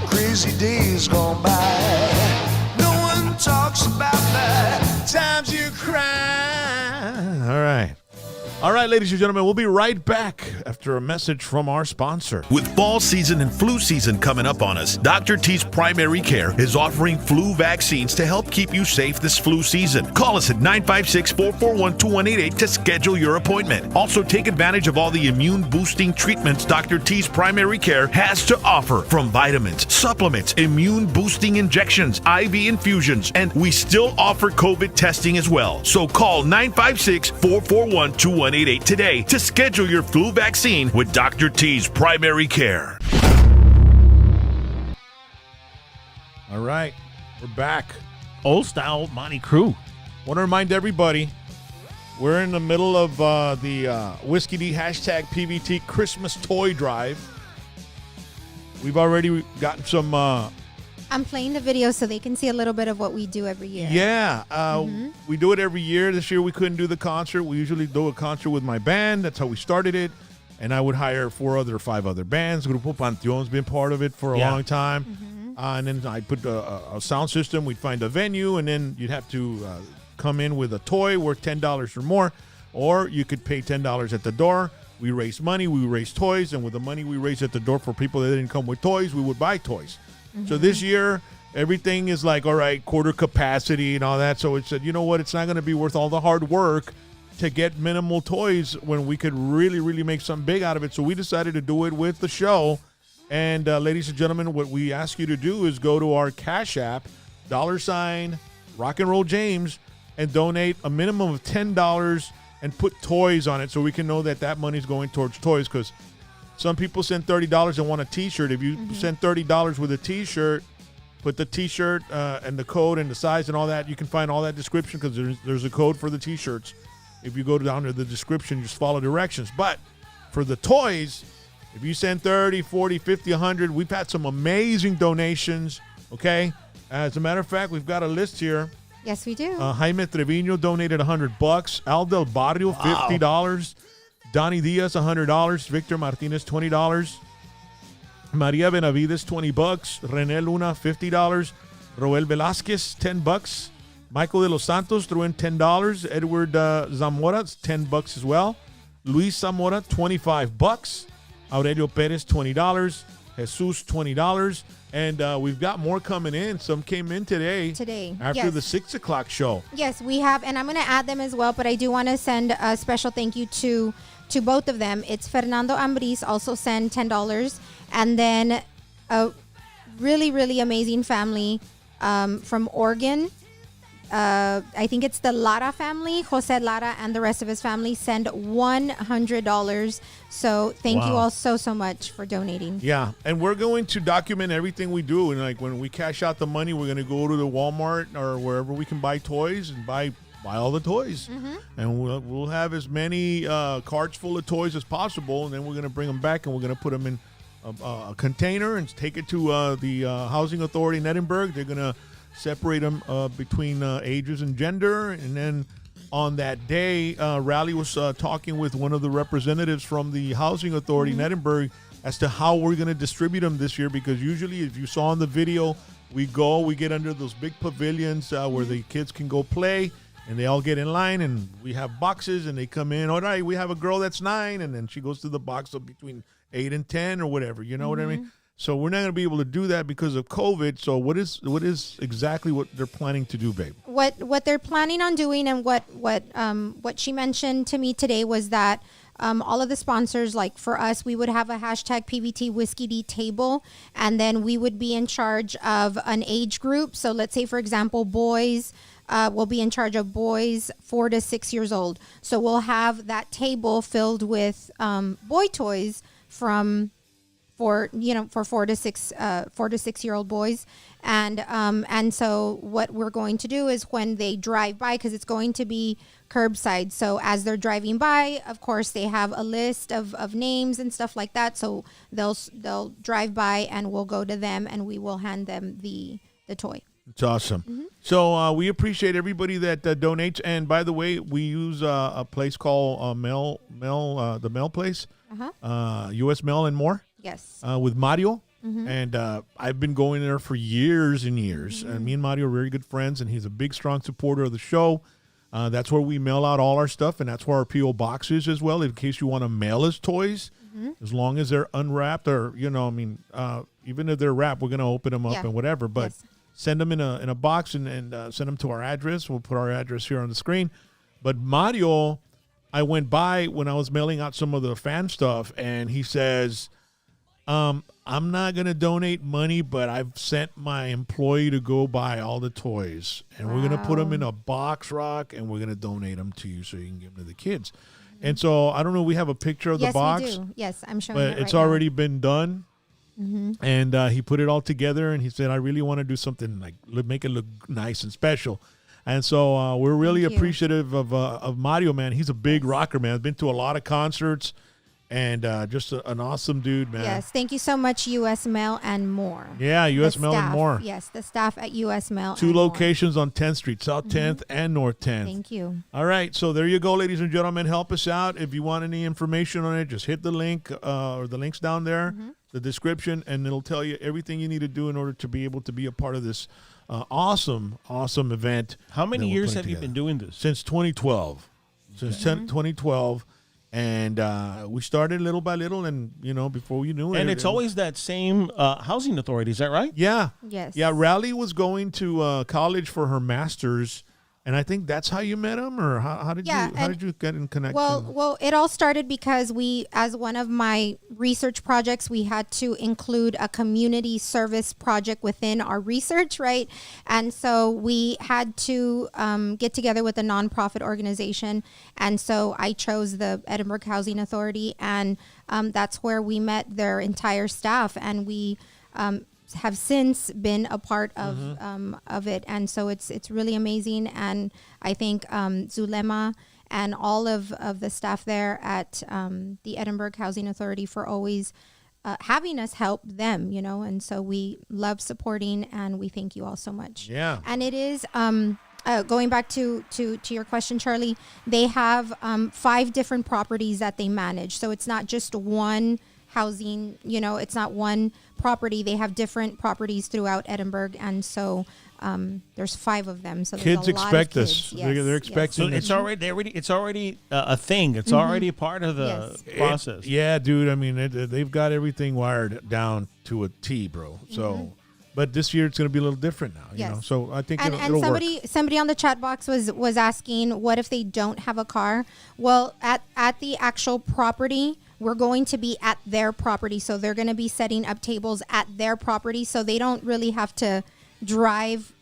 crazy days gone by. No one talks about the times you cry. All right. All right, ladies and gentlemen, we'll be right back after a message from our sponsor. With fall season and flu season coming up on us, Dr. T's Primary Care is offering flu vaccines to help keep you safe this flu season. Call us at 956-441-2188 to schedule your appointment. Also, take advantage of all the immune-boosting treatments Dr. T's Primary Care has to offer, from vitamins, supplements, immune-boosting injections, IV infusions, and we still offer COVID testing as well. So call 956-441-2188 today to schedule your flu vaccine with Dr. T's Primary Care. All right, we're back. Old style Monty Crew. Want to remind everybody, we're in the middle of the Whiskey D #PVT Christmas toy drive. We've already gotten some. I'm playing the video so they can see a little bit of what we do every year. Yeah, we do it every year. This year we couldn't do the concert. We usually do a concert with my band. That's how we started it. And I would hire 5 other bands. Grupo Panteon's been part of it for a long time. And then I put a sound system. We'd find a venue, and then you'd have to come in with a toy worth $10 or more, or you could pay $10 at the door. We raise money. We raise toys. And with the money we raise at the door for people that didn't come with toys, we would buy toys. So this year, everything is like, all right, quarter capacity and all that. So it said, you know what? It's not going to be worth all the hard work to get minimal toys when we could really, really make something big out of it. So we decided to do it with the show. And ladies and gentlemen, what we ask you to do is go to our Cash App, $RocknRollJames, and donate a minimum of $10 and put toys on it so we can know that money's going towards toys, because some people send $30 and want a T-shirt. If you send $30 with a T-shirt, put the T-shirt and the code and the size and all that. You can find all that description, because there's a code for the T-shirts. If you go down to the description, just follow directions. But for the toys, if you send 30, 40, 50, 100, we've had some amazing donations, okay? As a matter of fact, we've got a list here. Yes, we do. Jaime Trevino donated $100. Al Del Barrio, $50. Donnie Diaz, $100. Victor Martinez, $20. Maria Benavides, $20. Rene Luna, $50. Roel Velasquez, $10. Michael de los Santos threw in $10. Edward Zamora, $10 as well. Luis Zamora, $25. Aurelio Perez, $20. Jesus, $20. And we've got more coming in. Some came in today. After the 6 o'clock show. Yes, we have. And I'm going to add them as well. But I do want to send a special thank you to both of them. It's Fernando Ambris, also sent $10. And then a really, really amazing family from Oregon. I think it's the Lara family. Jose Lara and the rest of his family send $100. So thank you all so much for donating. Yeah, and we're going to document everything we do. And like when we cash out the money, we're going to go to the Walmart or wherever we can buy toys and buy all the toys. And we'll have as many carts full of toys as possible. And then we're going to bring them back and we're going to put them in a container and take it to the housing authority in Edinburg. They're gonna separate them between ages and gender, and then on that day, Rally was talking with one of the representatives from the housing authority in Edinburg as to how we're going to distribute them this year, because usually, if you saw in the video, we get under those big pavilions where the kids can go play, and they all get in line, and we have boxes, and they come in. All right, we have a girl that's 9, and then she goes to the box of between 8 and 10 or whatever. You know what I mean? So we're not going to be able to do that because of COVID. So what is exactly what they're planning to do, babe? What they're planning on doing, and what she mentioned to me today was that all of the sponsors, like for us, we would have a hashtag PVT Whiskey D table, and then we would be in charge of an age group. So let's say, for example, boys. We'll be in charge of boys 4 to 6 years old. So we'll have that table filled with boy toys for 4 to 6 year old boys, and so what we're going to do is when they drive by, because it's going to be curbside, so as they're driving by, of course they have a list of names and stuff like that, so they'll drive by and we'll go to them and we will hand them the toy. It's awesome. So we appreciate everybody that donates. And by the way, we use a place called the Mail Place, U.S. Mail and More. Yes. With Mario. And I've been going there for years and years. And me and Mario are very good friends, and he's a big, strong supporter of the show. That's where we mail out all our stuff, and that's where our P.O. box is as well, in case you want to mail us toys. As long as they're unwrapped, or, even if they're wrapped, we're going to open them up and whatever. But send them in a box and send them to our address. We'll put our address here on the screen. But Mario, I went by when I was mailing out some of the fan stuff, and he says, I'm not going to donate money, but I've sent my employee to go buy all the toys, and we're going to put them in a box, Rock, and we're going to donate them to you so you can give them to the kids. And so I don't know, we have a picture of the box. Yes, we do. Yes, I'm showing but it right it's now. already been done. And he put it all together, and he said, I really want to do something like make it look nice and special. And so we're really appreciative of Mario, man. He's a big rocker, man. Been to a lot of concerts, and just an awesome dude, man. Yes, thank you so much, U.S. Mail and More. Yeah, U.S. Mail and More. Yes, the staff at U.S. Mail. 2 locations on 10th Street, South 10th and North 10th. Thank you. All right, so there you go, ladies and gentlemen. Help us out. If you want any information on it, just hit the link or the links down there, the description, and it'll tell you everything you need to do in order to be able to be a part of this awesome event. How many years have you been doing this? Since 2012. Since 2012. And we started little by little, and, before you knew it. And it's always that same housing authority, is that right? Yeah. Yes. Yeah, Rally was going to college for her master's, and I think that's how you met him, or how did you get in connection? Well, it all started because we, as one of my research projects, we had to include a community service project within our research, right? And so we had to get together with a nonprofit organization, and so I chose the Edinburg Housing Authority, and that's where we met their entire staff, and we have since been a part of it, and so it's really amazing. And I think Zulema and all of the staff there at the Edinburg Housing Authority for always having us help them, and so we love supporting, and we thank you all so much. Yeah. And it is going back to your question, Charlie, they have 5 different properties that they manage, so it's not just one housing, it's not one property. They have different properties throughout Edinburg, and so there's 5 of them. So kids expect us. Yes, they're expecting. So it's already a thing. It's already a part of the process. Yeah, dude. I mean, they've got everything wired down to a T, bro. So, but this year it's going to be a little different now. You know. So I think it'll somebody on the chat box was asking, what if they don't have a car? Well, at the actual property, we're going to be at their property, so they're going to be setting up tables at their property, so they don't really have to drive.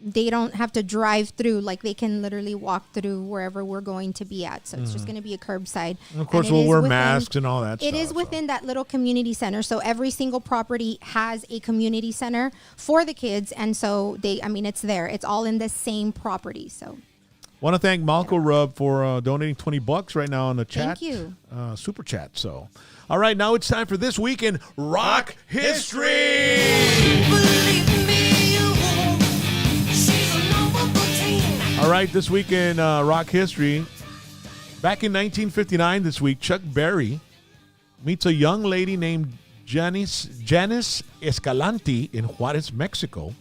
They don't have to drive through. Like, they can literally walk through wherever we're going to be at. So it's just going to be a curbside. And of course, we'll wear masks and all that stuff. It is within that little community center. So every single property has a community center for the kids. And so it's there. It's all in the same property. So Want to thank Malco Rub for donating $20 right now on the chat. Thank you. Super chat. So, all right, now it's time for This Week in Rock History. All right, This Week in Rock History. Back in 1959 this week, Chuck Berry meets a young lady named Janice Escalante in Juarez, Mexico.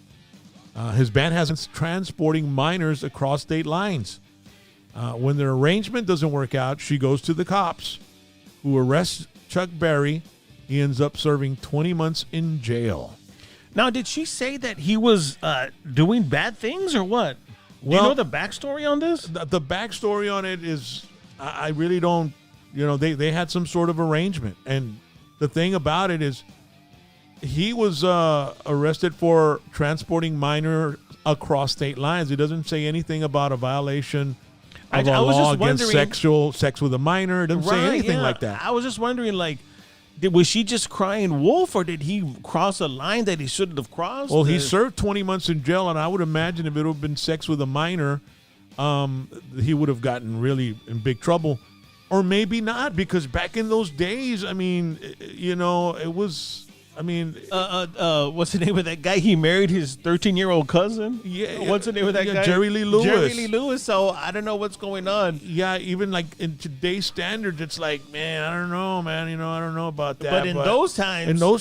His band has been transporting minors across state lines. When their arrangement doesn't work out, she goes to the cops, who arrest Chuck Berry. He ends up serving 20 months in jail. Now, did she say that he was doing bad things or what? Do you know the backstory on this? The backstory on it is, I really don't, they had some sort of arrangement. And the thing about it is, he was arrested for transporting minor across state lines. It doesn't say anything about a violation of a law against sex with a minor. It doesn't say anything like that. I was just wondering, was she just crying wolf, or did he cross a line that he shouldn't have crossed? Well, he served 20 months in jail, and I would imagine if it would have been sex with a minor, he would have gotten really in big trouble. Or maybe not, because back in those days, it was... what's the name of that guy? He married his 13-year-old cousin. Yeah. What's the name of that guy? Jerry Lee Lewis. Jerry Lee Lewis. So I don't know what's going on. Yeah, even in today's standards, it's like, man, I don't know, man. I don't know about that. But in those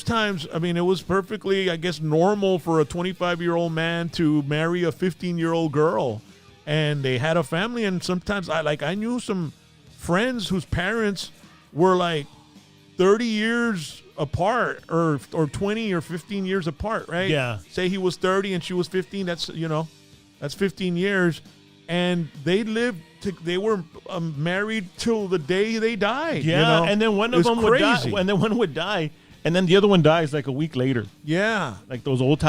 times, it was perfectly, I guess, normal for a 25-year-old man to marry a 15-year-old girl, and they had a family. And sometimes, I knew some friends whose parents were like 30 years apart, or 20 or 15 years apart, right? Yeah. Say he was 30 and she was 15. That's 15 years, and they were married till the day they died. Yeah, and then one of them would die, and then one would die, and then the other one dies like a week later. Yeah, like those old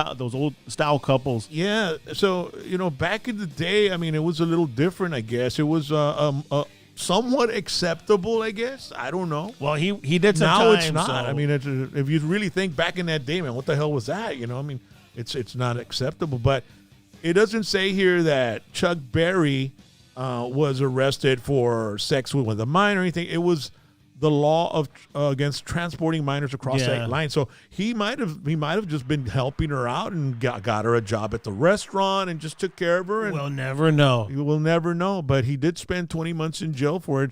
style couples. Yeah. So back in the day, it was a little different. I guess it was somewhat acceptable, I guess. I don't know. Well, he did some now time, it's not. So. If you really think back in that day, man, what the hell was that? It's not acceptable. But it doesn't say here that Chuck Berry was arrested for sex with a minor or anything. It was the law of against transporting minors across that line. So he might have just been helping her out and got her a job at the restaurant and just took care of her. And we'll never know. We'll never know. But he did spend 20 months in jail for it,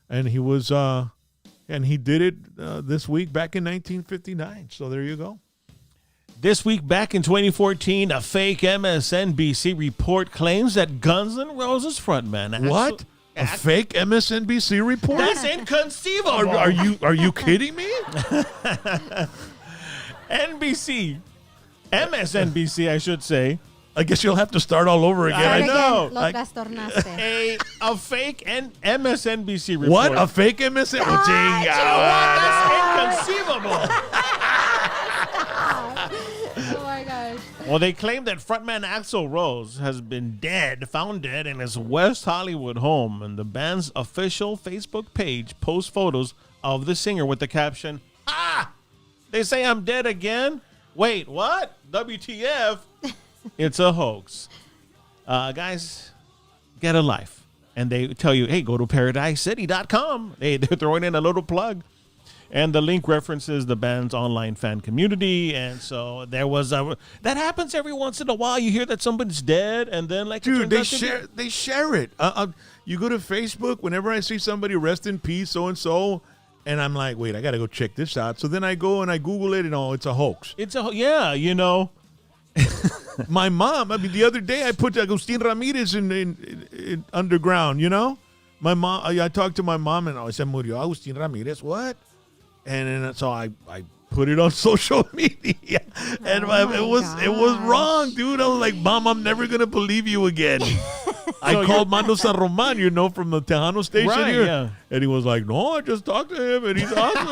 and he was and he did it this week back in 1959. So there you go. This week back in 2014, a fake MSNBC report claims that Guns N' Roses frontman. What? A fake MSNBC report? That's inconceivable. Are you kidding me? MSNBC, I should say. I guess you'll have to start all over again. I know. A fake MSNBC report. What? A fake MSNBC? That's inconceivable. Oh my gosh. Well, they claim that frontman Axl Rose has been found dead in his West Hollywood home, and the band's official Facebook page posts photos of the singer with the caption, they say I'm dead again? Wait, what? WTF? It's a hoax. Guys, get a life. And they tell you, hey, go to paradisecity.com. They're throwing in a little plug. And the link references the band's online fan community. And so there was that happens every once in a while. You hear that somebody's dead, and then dude, they share it. You go to Facebook, whenever I see somebody rest in peace, so-and-so, and I'm like, wait, I got to go check this out. So then I go and I Google it, and it's a hoax. My mom, the other day I put Agustin Ramirez in underground, My mom, I talked to my mom, and I said, murió Agustin Ramirez, what? And then so I put it on social media, and it was wrong, dude. I was like, Mom, I'm never gonna believe you again. I called Mando San Roman, from the Tejano station here, and he was like, no, I just talked to him, and he's awesome.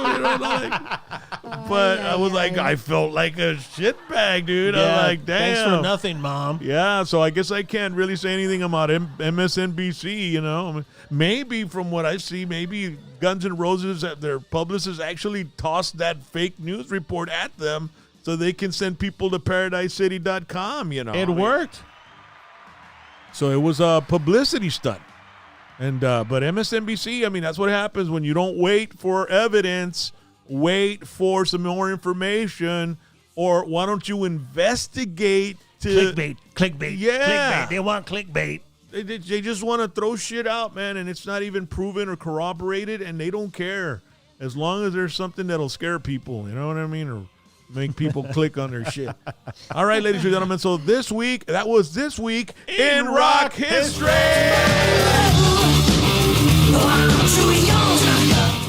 I was like, I felt like a shitbag, dude. I was like, damn. Thanks for nothing, Mom. Yeah, so I guess I can't really say anything about MSNBC, Maybe from what I see, maybe Guns N' Roses, their publicists actually tossed that fake news report at them so they can send people to paradisecity.com, It worked. So it was a publicity stunt. And but MSNBC, I mean, that's what happens when you don't wait for evidence, wait for some more information, or why don't you investigate to Clickbait. Yeah. Clickbait. They want clickbait. They just want to throw shit out, man, and it's not even proven or corroborated, and they don't care as long as there's something that'll scare people. You know what I mean? Or make people click on their shit. All right, ladies and gentlemen. So this week in rock history.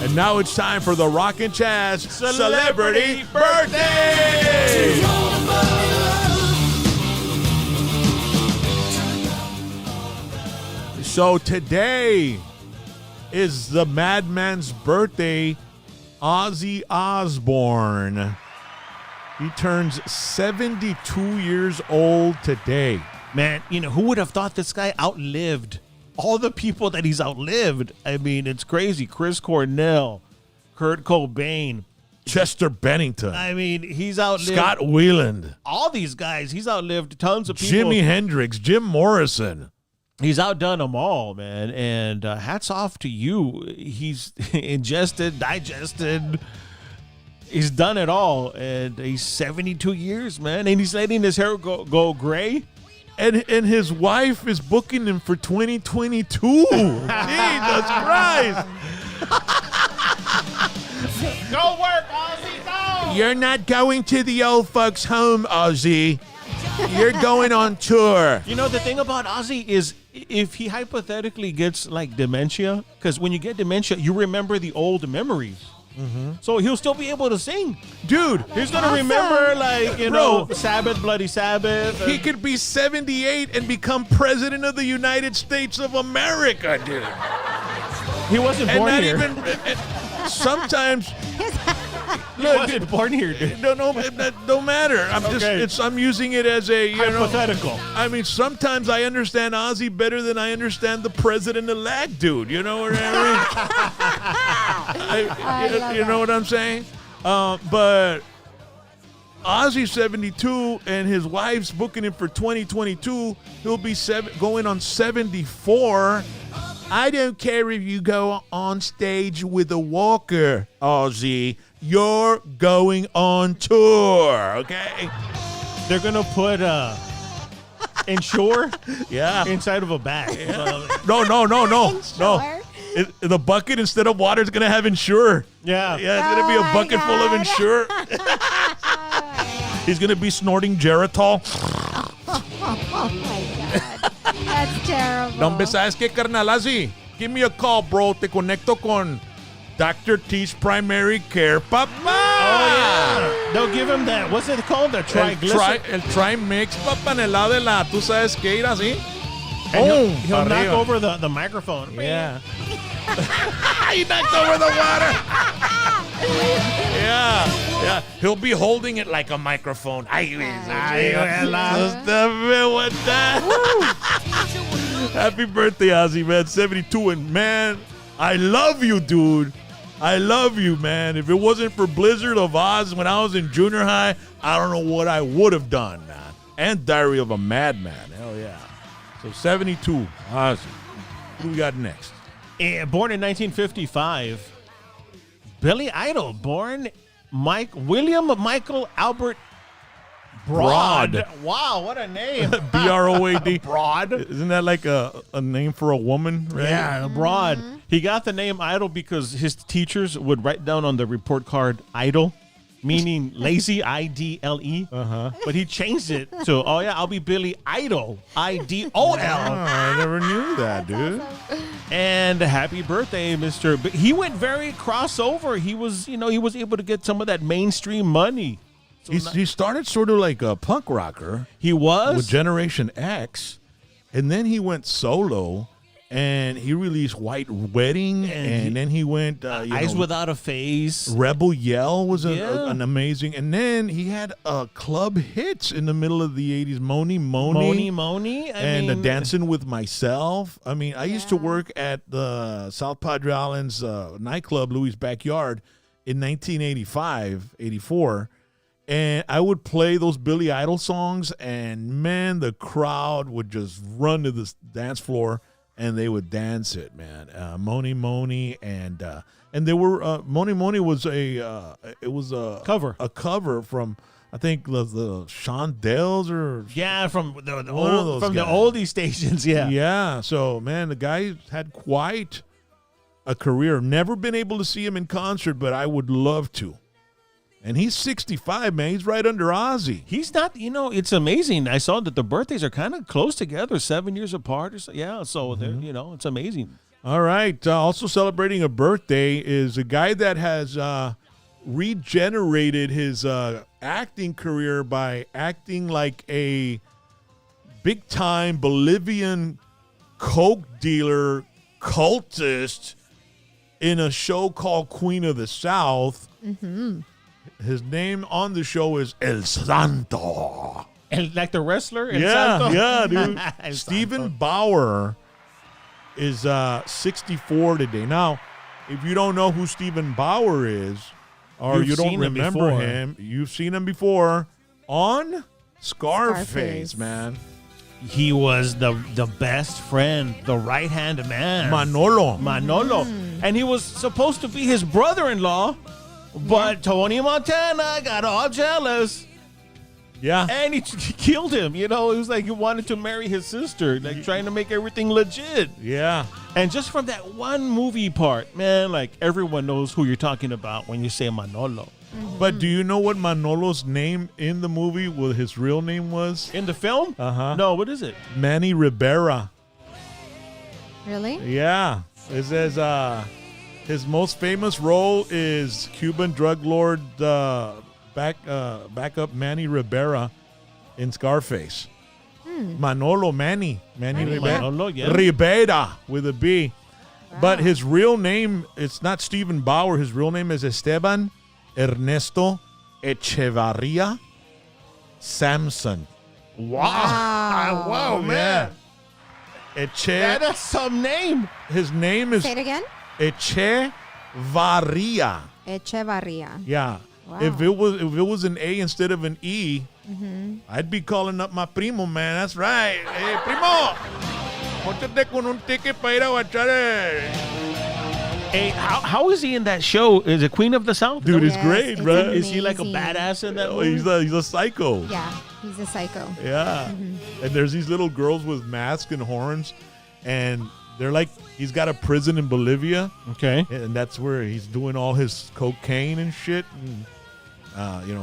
And now it's time for the Rockin' Chaz Celebrity Birthday. So today is the madman's birthday, Ozzy Osbourne. He turns 72 years old today. Man, who would have thought this guy outlived all the people that he's outlived? I mean, it's crazy. Chris Cornell, Kurt Cobain, Chester Bennington. I mean, he's outlived Scott Weiland. all these guys. He's outlived tons of people. Jimi Hendrix, Jim Morrison. He's outdone them all, man. And hats off to you. He's ingested, digested. He's done it all. And he's 72 years, man. And he's letting his hair go gray. And his wife is booking him for 2022. Jesus Christ. Go work, Ozzy, go! You're not going to the old folks' home, Ozzy. You're going on tour. The thing about Ozzy is if he hypothetically gets like dementia, because when you get dementia, you remember the old memories. Mm-hmm. So he'll still be able to sing. Dude, he's going to remember Sabbath, Bloody Sabbath. He could be 78 and become president of the United States of America, dude. He wasn't born here. Sometimes he wasn't born here, dude. No, that don't matter. I'm using it as a hypothetical. I mean, sometimes I understand Ozzy better than I understand the president-elect, dude. You know what I mean? You know what I'm saying? But Ozzy's 72 and his wife's booking him for 2022. He'll be going on 74. I don't care if you go on stage with a walker, Ozzy. You're going on tour, okay? They're going to put Ensure inside of a bag. Yeah. No. The bucket, instead of water, is going to have Ensure. Yeah. Yeah, it's going to be a bucket full of Ensure. He's going to be snorting Geritol. Oh, my God. That's terrible. No, ¿sabes qué, carnal? Ozzy, give me a call, bro. Te conecto con Dr. T's Primary Care, papa. Oh, yeah. They'll give him that. What's it called? The triglyceride. El Trimix, papa, en el lado de la, tú sabes qué, ir así. And he'll knock over the microphone. Yeah. He knocked over the water. Yeah. He'll be holding it like a microphone. Happy birthday, Ozzy, man. 72, and man, I love you, dude. I love you, man. If it wasn't for Blizzard of Oz when I was in junior high, I don't know what I would have done, man. And Diary of a Madman. Hell yeah. So 72, Ozzy. Who we got next? Born in 1955, Billy Idol. Born William Michael Albert Broad. Wow, what a name. B-R-O-A-D. Broad. Isn't that like a name for a woman, right? Yeah, Broad. Mm-hmm. He got the name Idol because his teachers would write down on the report card Idle, meaning lazy, I-D-L-E. Uh-huh. But he changed it to, I'll be Billy Idol, I-D-O-L. I never knew that, dude. Awesome. And happy birthday, Mr. He went very crossover. He was able to get some of that mainstream money. So he started sort of like a punk rocker. He was? With Generation X. And then he went solo. And he released White Wedding, and then he went Eyes Without a Face. Rebel Yell was an amazing, and then he had club hits in the middle of the 80s. Moni, and Dancing with Myself. I mean, I used to work at the South Padre Islands nightclub, Louis' Backyard, in 1985, 84. And I would play those Billy Idol songs, and man, the crowd would just run to the dance floor, and they would dance it, man. Moni Moni, and they were Moni Moni was a cover from I think the Shondells or from the one of those the guys. oldie stations. Yeah. So man, the guy had quite a career. Never been able to see him in concert, but I would love to. And he's 65, man. He's right under Ozzy. He's not, it's amazing. I saw that the birthdays are kind of close together, 7 years apart. Or so. Yeah, so, it's amazing. All right. Also celebrating a birthday is a guy that has regenerated his acting career by acting like a big-time Bolivian coke dealer cultist in a show called Queen of the South. Mm-hmm. His name on the show is El Santo. Like the wrestler? El Yeah, Santo? yeah, dude. El Stephen Santo. Bauer is 64 today. Now, if you don't know who Stephen Bauer is, or You've you don't seen him remember before. him, you've seen him before on Scarface, man. He was the best friend, the right-hand man. Manolo. And he was supposed to be his brother-in-law, but Tony Montana got all jealous. Yeah. And he killed him. It was like he wanted to marry his sister, like trying to make everything legit. Yeah. And just from that one movie part, man, like everyone knows who you're talking about when you say Manolo. But do you know what Manolo's name in the movie, what his real name was? In the film? Uh-huh. No, what is it? Manny Ribera. Really? Yeah. It says his most famous role is Cuban drug lord backup Manny Ribera in Scarface. Manolo Manny Ribera. Manolo, yeah. Ribera with a B. But his real name, it's not Stephen Bauer. His real name is Esteban Ernesto Echevarria Samson. Wow. Wow, man. That's some name. His name is Say it again. Echevarria. Echevarria. Yeah. Wow. If it was an A instead of an E, I'd be calling up my primo, man. That's right. Hey, primo. Póntate con un ticket para ir a guachar. Hey, how is he in that show? Is it Queen of the South? Dude, it's Yes, great, it's bro. Is he like a amazing. badass in that Oh, movie? he's a psycho. Yeah, he's a psycho. Yeah. And there's these little girls with masks and horns, and they're like, he's got a prison in Bolivia, Okay. and that's where he's doing all his cocaine and shit, and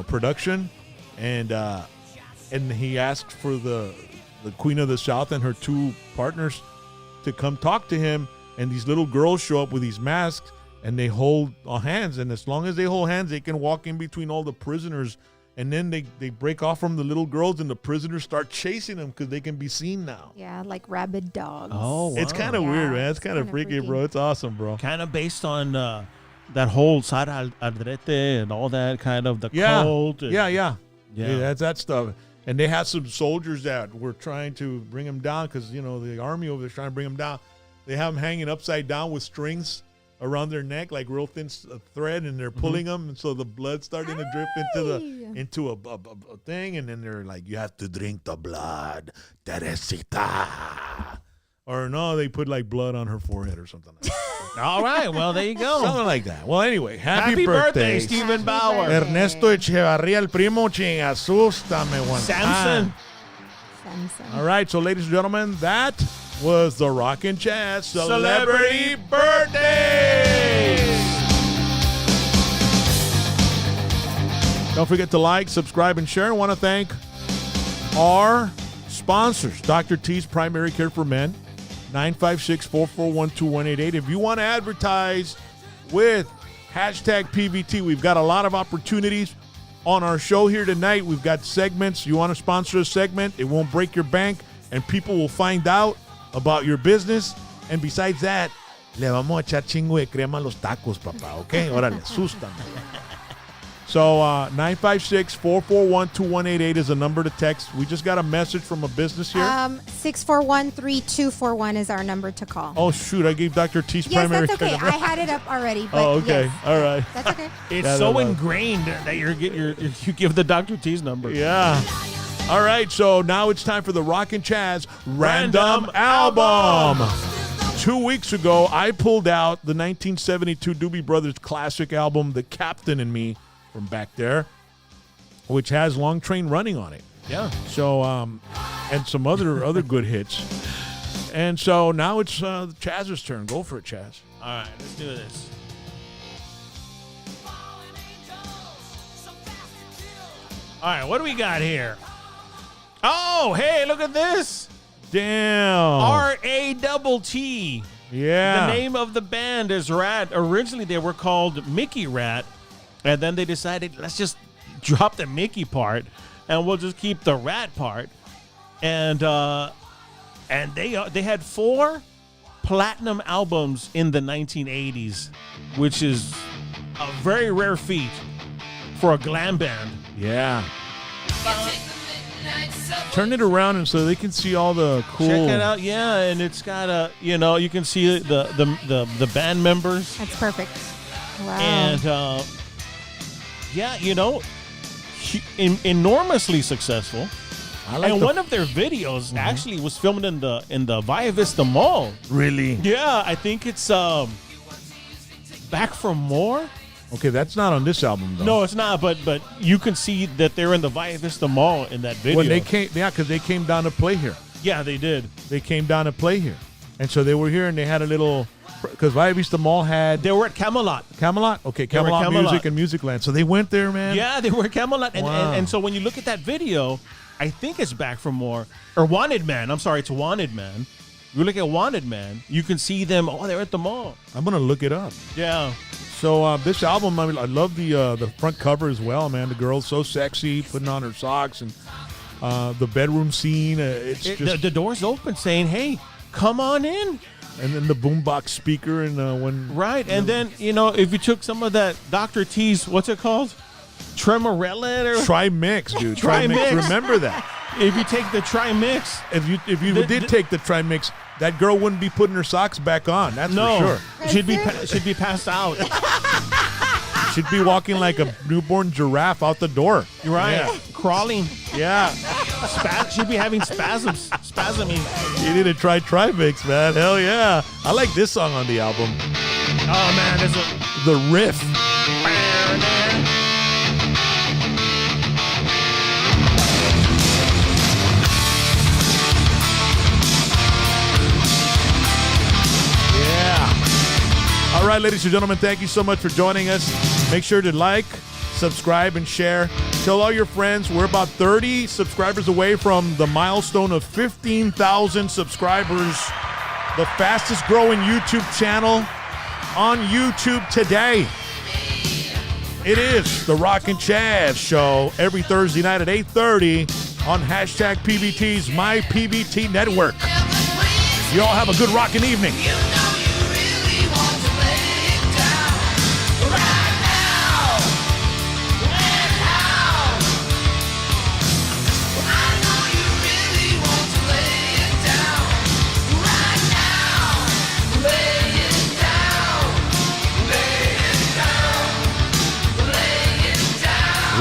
production, and he asked for the Queen of the South and her two partners to come talk to him, and these little girls show up with these masks, and they hold hands, and as long as they hold hands, they can walk in between all the prisoners, and then they break off from the little girls, and the prisoners start chasing them because they can be seen now. Yeah, like rabid dogs. Oh, wow. It's kind of Yeah, weird, man. It's it's kind of kinda freaky, freaky. bro. It's awesome, bro. Kind of based on that whole Sara Aldrete and all that kind of the Yeah. cult. and- Yeah. Yeah. That's that stuff. And they had some soldiers that were trying to bring him down because, the army over there's trying to bring him down. They have him hanging upside down with strings around their neck, like real thin thread, and they're pulling them, and so the blood's starting to drip into a thing, and then they're like, you have to drink the blood, Teresita. Or no, they put like blood on her forehead or something like that. All right. Well, there you go. Something like that. Well, anyway, Happy birthday, Stephen Bauer. birthday. Ernesto Echevarría, el primo, ching, asústame one Samson. Samson. All right, so ladies and gentlemen, that was the Rockin' Chaz Celebrity Birthdays. Don't forget to like, subscribe, and share. I want to thank our sponsors, Dr. T's Primary Care for Men, 956-441-2188. If you want to advertise with hashtag PVT, we've got a lot of opportunities on our show here tonight. We've got segments. You want to sponsor a segment, it won't break your bank, and people will find out about your business. And besides that, le vamos a echar chingo de crema a los tacos, papá, ¿ok? Órale, asústame. So 956-441-2188 is a number to text. We just got a message from a business here. 641-3241 is our number to call. Oh, shoot. I gave Dr. T's Yes, primary that's okay. care I number. had it up already. But Oh, okay. yes. All right. That's okay. It's Yeah, so no. ingrained that you give the Dr. T's number. Yeah. All right, so now it's time for the Rock and Chaz Random Random Album. 2 weeks ago, I pulled out the 1972 Doobie Brothers classic album, The Captain and Me, from back there, which has Long Train Running on it. Yeah. So, and some other good hits. And so now it's Chaz's turn. Go for it, Chaz. All right, let's do this. All right, what do we got here? Oh, hey, look at this. Damn. R-A-T-T. Yeah. The name of the band is Rat. Originally, they were called Mickey Rat, and then they decided, let's just drop the Mickey part, and we'll just keep the Rat part. And they had 4 platinum albums in the 1980s, which is a very rare feat for a glam band. Yeah. Turn it around and so they can see all the cool. Check it out, yeah, and it's got a, you can see the band members. That's perfect. Wow. And enormously successful. I like And the- one of their videos actually was filmed in the Via Vista Mall. Really? Yeah, I think it's Back for More. Okay, that's not on this album though. No, it's not. But you can see that they're in the Via Vista Mall in that video. When they came, yeah, because they came down to play here. Yeah, they did. They came down to play here, and so they were here, and they had a little, because Via Vista Mall had They were at Camelot. Camelot. Okay, They were at Camelot Camelot. Music and Musicland. So they went there, man. Yeah, they were at Camelot. And, Wow. and so when you look at that video, I think it's Back for More. Or Wanted Man. I'm sorry, it's Wanted Man. You look at Wanted Man, you can see them. Oh, they're at the mall. I'm gonna look it up. Yeah. So this album, I mean, I love the front cover as well, man. The girl's so sexy, putting on her socks, and the bedroom scene. It's just, The door's open saying, hey, come on in. and then the boombox speaker, and when Right. And then, if you took some of that Dr. T's, what's it called? Tremorella? Or Tri-Mix, dude. Tri-Mix. Remember that. if you take the Tri-Mix. If you did take the Tri-Mix, that girl wouldn't be putting her socks back on. That's No. for sure. She'd be passed out. She'd be walking like a newborn giraffe out the door. You're right. Yeah. Crawling. Yeah. She'd be having spasms. Spasming. You need to try Tri-Mix, man. Hell yeah. I like this song on the album. Oh, man. There's a... The riff. All right, ladies and gentlemen, thank you so much for joining us. Make sure to like, subscribe, and share. Tell all your friends. We're about 30 subscribers away from the milestone of 15,000 subscribers. The fastest growing YouTube channel on YouTube today. It is the Rock and Chaz Show every Thursday night at 8:30 on hashtag PBT's My PBT Network. You all have a good rockin' evening.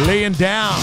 Laying down.